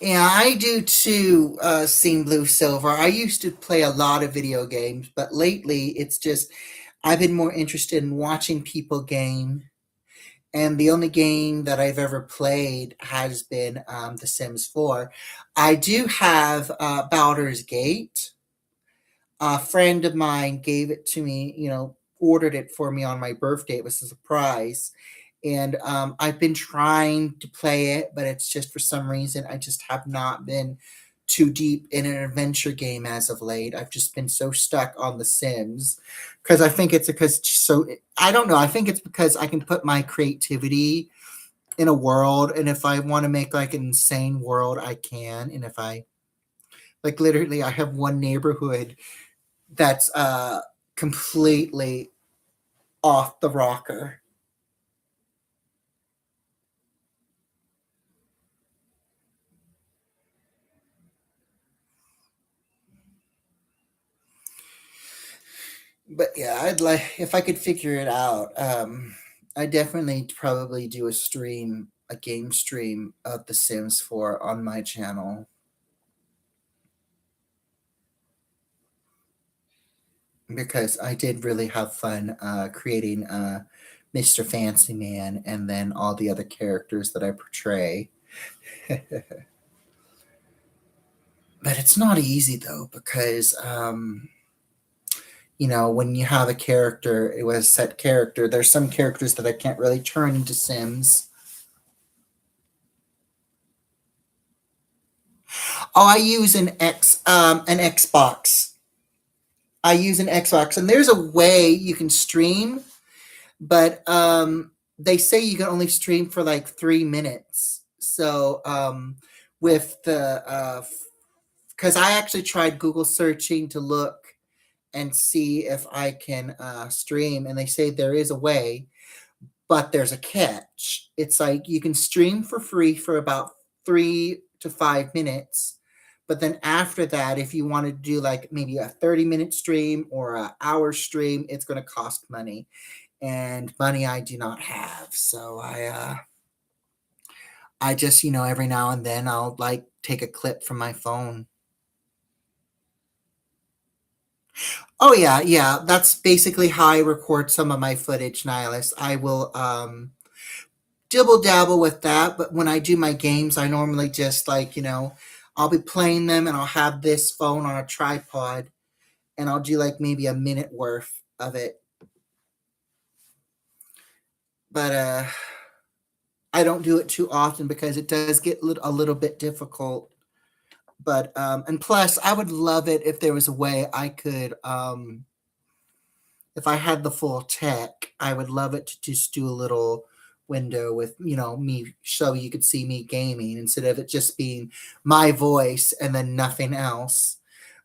Yeah, I do too, Sing Blue Silver. I used to play a lot of video games, but lately it's just, I've been more interested in watching people game. And the only game that I've ever played has been The Sims 4. I do have Baldur's Gate. A friend of mine gave it to me, ordered it for me on my birthday. It was a surprise. And I've been trying to play it, but it's just for some reason I just have not been too deep in an adventure game as of late. I've just been so stuck on The Sims because I don't know. I think it's because I can put my creativity in a world, and if I want to make like an insane world, I can. And if I like literally, I have one neighborhood that's completely off the rocker. But yeah, I'd like if I could figure it out. I definitely probably do a game stream of The Sims 4 on my channel, because I did really have fun creating Mr. Fancy Man and then all the other characters that I portray. But it's not easy though, because when you have a character, it was a set character. There's some characters that I can't really turn into Sims. Oh, I use an Xbox. I use an Xbox, and there's a way you can stream, but they say you can only stream for like 3 minutes. So with the because I actually tried Google searching to look and see if I can stream, and they say there is a way, but there's a catch. It's like you can stream for free for about 3 to 5 minutes. But then after that, if you want to do like maybe a 30-minute stream or an hour stream, it's going to cost money. and money I do not have. So I just, every now and then I'll like take a clip from my phone. Oh yeah, yeah. That's basically how I record some of my footage, Nihilus. I will dibble dabble with that, but when I do my games, I normally just like, I'll be playing them and I'll have this phone on a tripod and I'll do like maybe a minute worth of it. But I don't do it too often because it does get a little bit difficult. But and plus I would love it if there was a way I could if I had the full tech, I would love it to just do a little window with, me so you could see me gaming instead of it just being my voice and then nothing else.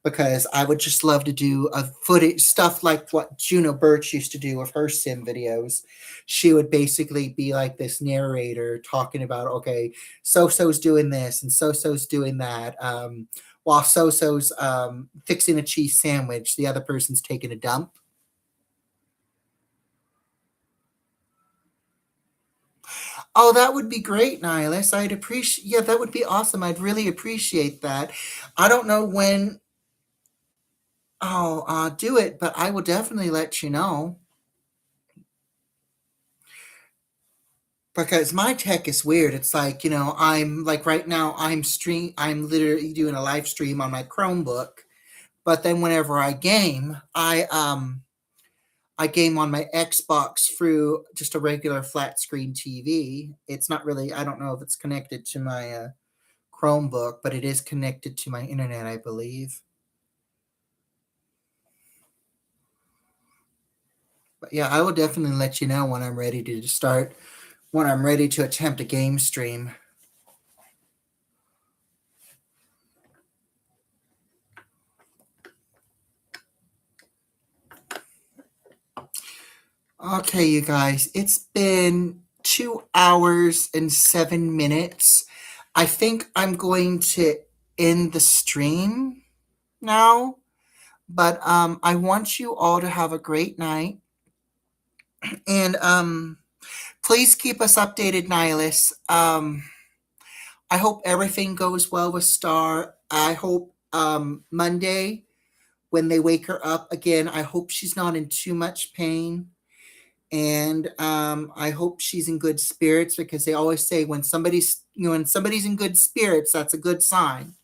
Because I would just love to do a footage stuff like what Juno Birch used to do with her sim videos. She would basically be like this narrator talking about, okay, so-so's doing this and so-so's doing that. While so-so's fixing a cheese sandwich, the other person's taking a dump. Oh, that would be great, Nihilus. I'd appreciate. Yeah, that would be awesome. I'd really appreciate that. I don't know when I'll do it, but I will definitely let you know because my tech is weird. It's like I'm like right now I'm literally doing a live stream on my Chromebook, but then whenever I game on my Xbox through just a regular flat screen TV. It's not really. I don't know if it's connected to my Chromebook, but it is connected to my internet, I believe. But yeah, I will definitely let you know when I'm ready to start, when I'm ready to attempt a game stream. Okay, you guys, it's been 2 hours and 7 minutes. I think I'm going to end the stream now, but I want you all to have a great night. And please keep us updated, Nihilus. I hope everything goes well with Star. I hope Monday when they wake her up again, I hope she's not in too much pain. And I hope she's in good spirits because they always say when somebody's in good spirits, that's a good sign.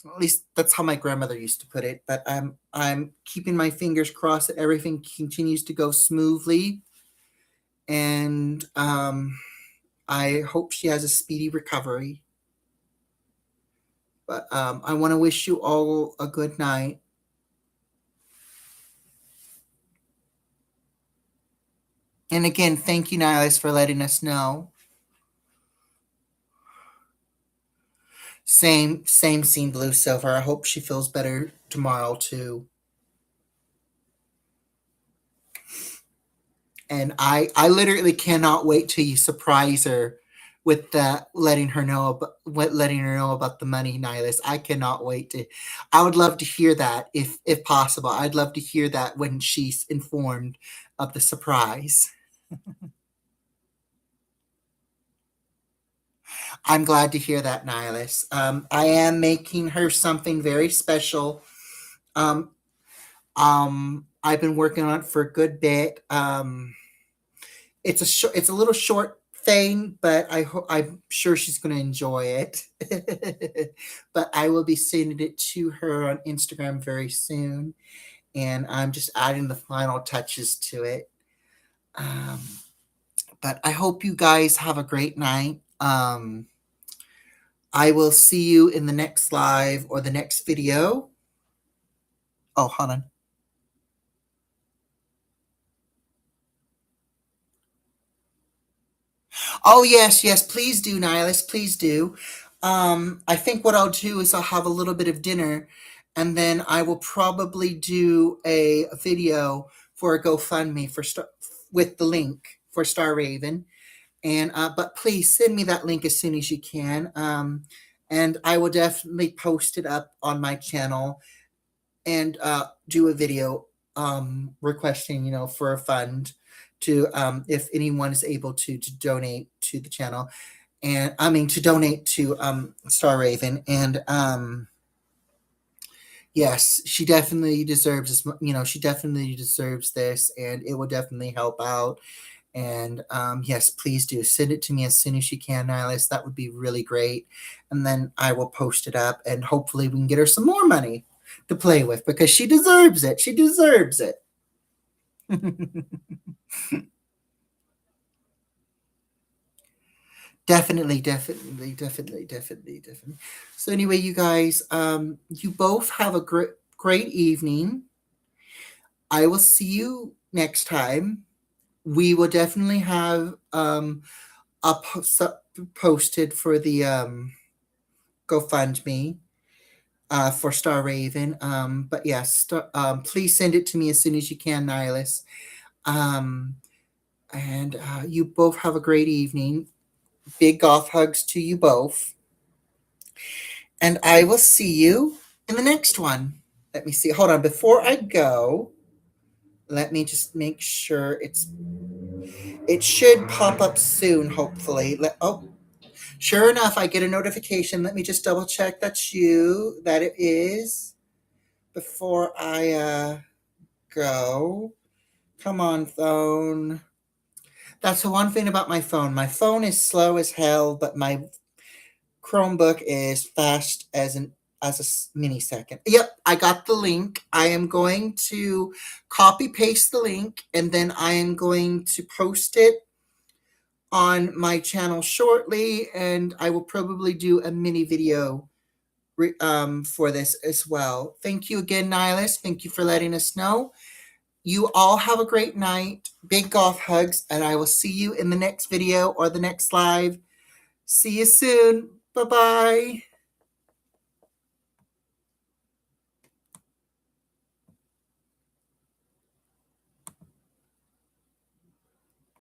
At least that's how my grandmother used to put it. But I'm keeping my fingers crossed that everything continues to go smoothly. And I hope she has a speedy recovery. But I want to wish you all a good night. And again, thank you, Niles, for letting us know. Same scene, Blue Silver. I hope she feels better tomorrow too. And I literally cannot wait till you surprise her with that letting her know about the money, Nihilus. I cannot wait to. I would love to hear that if possible. I'd love to hear that when she's informed of the surprise. I'm glad to hear that, Nihilus. I am making her something very special. Um, I've been working on it for a good bit. It's a little short thing, but I'm sure she's going to enjoy it. But I will be sending it to her on Instagram very soon, and I'm just adding the final touches to it. Um, but I hope you guys have a great night. I will see you in the next live or the next video. Oh, hold on. Oh yes, yes, please do, Nihilus, please do. I think what I'll do is I'll have a little bit of dinner, and then I will probably do a video for a GoFundMe with the link for Star Raven. And but please send me that link as soon as you can. And I will definitely post it up on my channel and do a video requesting, for a fund to if anyone is able to donate to the channel, and I mean to donate to Star Raven. And yes, she definitely deserves this. She definitely deserves this, and it will definitely help out. And yes, please do send it to me as soon as you can, Nihilus. That would be really great. And then I will post it up, and hopefully we can get her some more money to play with because she deserves it. She deserves it. Definitely, definitely, definitely, definitely, definitely. So anyway, you guys, you both have a great evening. I will see you next time. We will definitely have a posted for the GoFundMe for Star Raven. But yes, please send it to me as soon as you can, Nihilus. Um, and you both have a great evening. Big golf hugs to you both. And I will see you in the next one. Let me see. Hold on. Before I go, let me just make sure it should pop up soon, hopefully. Oh, sure enough, I get a notification. Let me just double check that's you, that it is, before I go. Come on, phone. That's the one thing about my phone. My phone is slow as hell, but my Chromebook is fast as a mini second. Yep, I got the link. I am going to copy paste the link, and then I am going to post it on my channel shortly, and I will probably do a mini video for this as well. Thank you again, Nihilus. Thank you for letting us know. You all have a great night. Big golf hugs, and I will see you in the next video or the next live. See you soon. Bye-bye.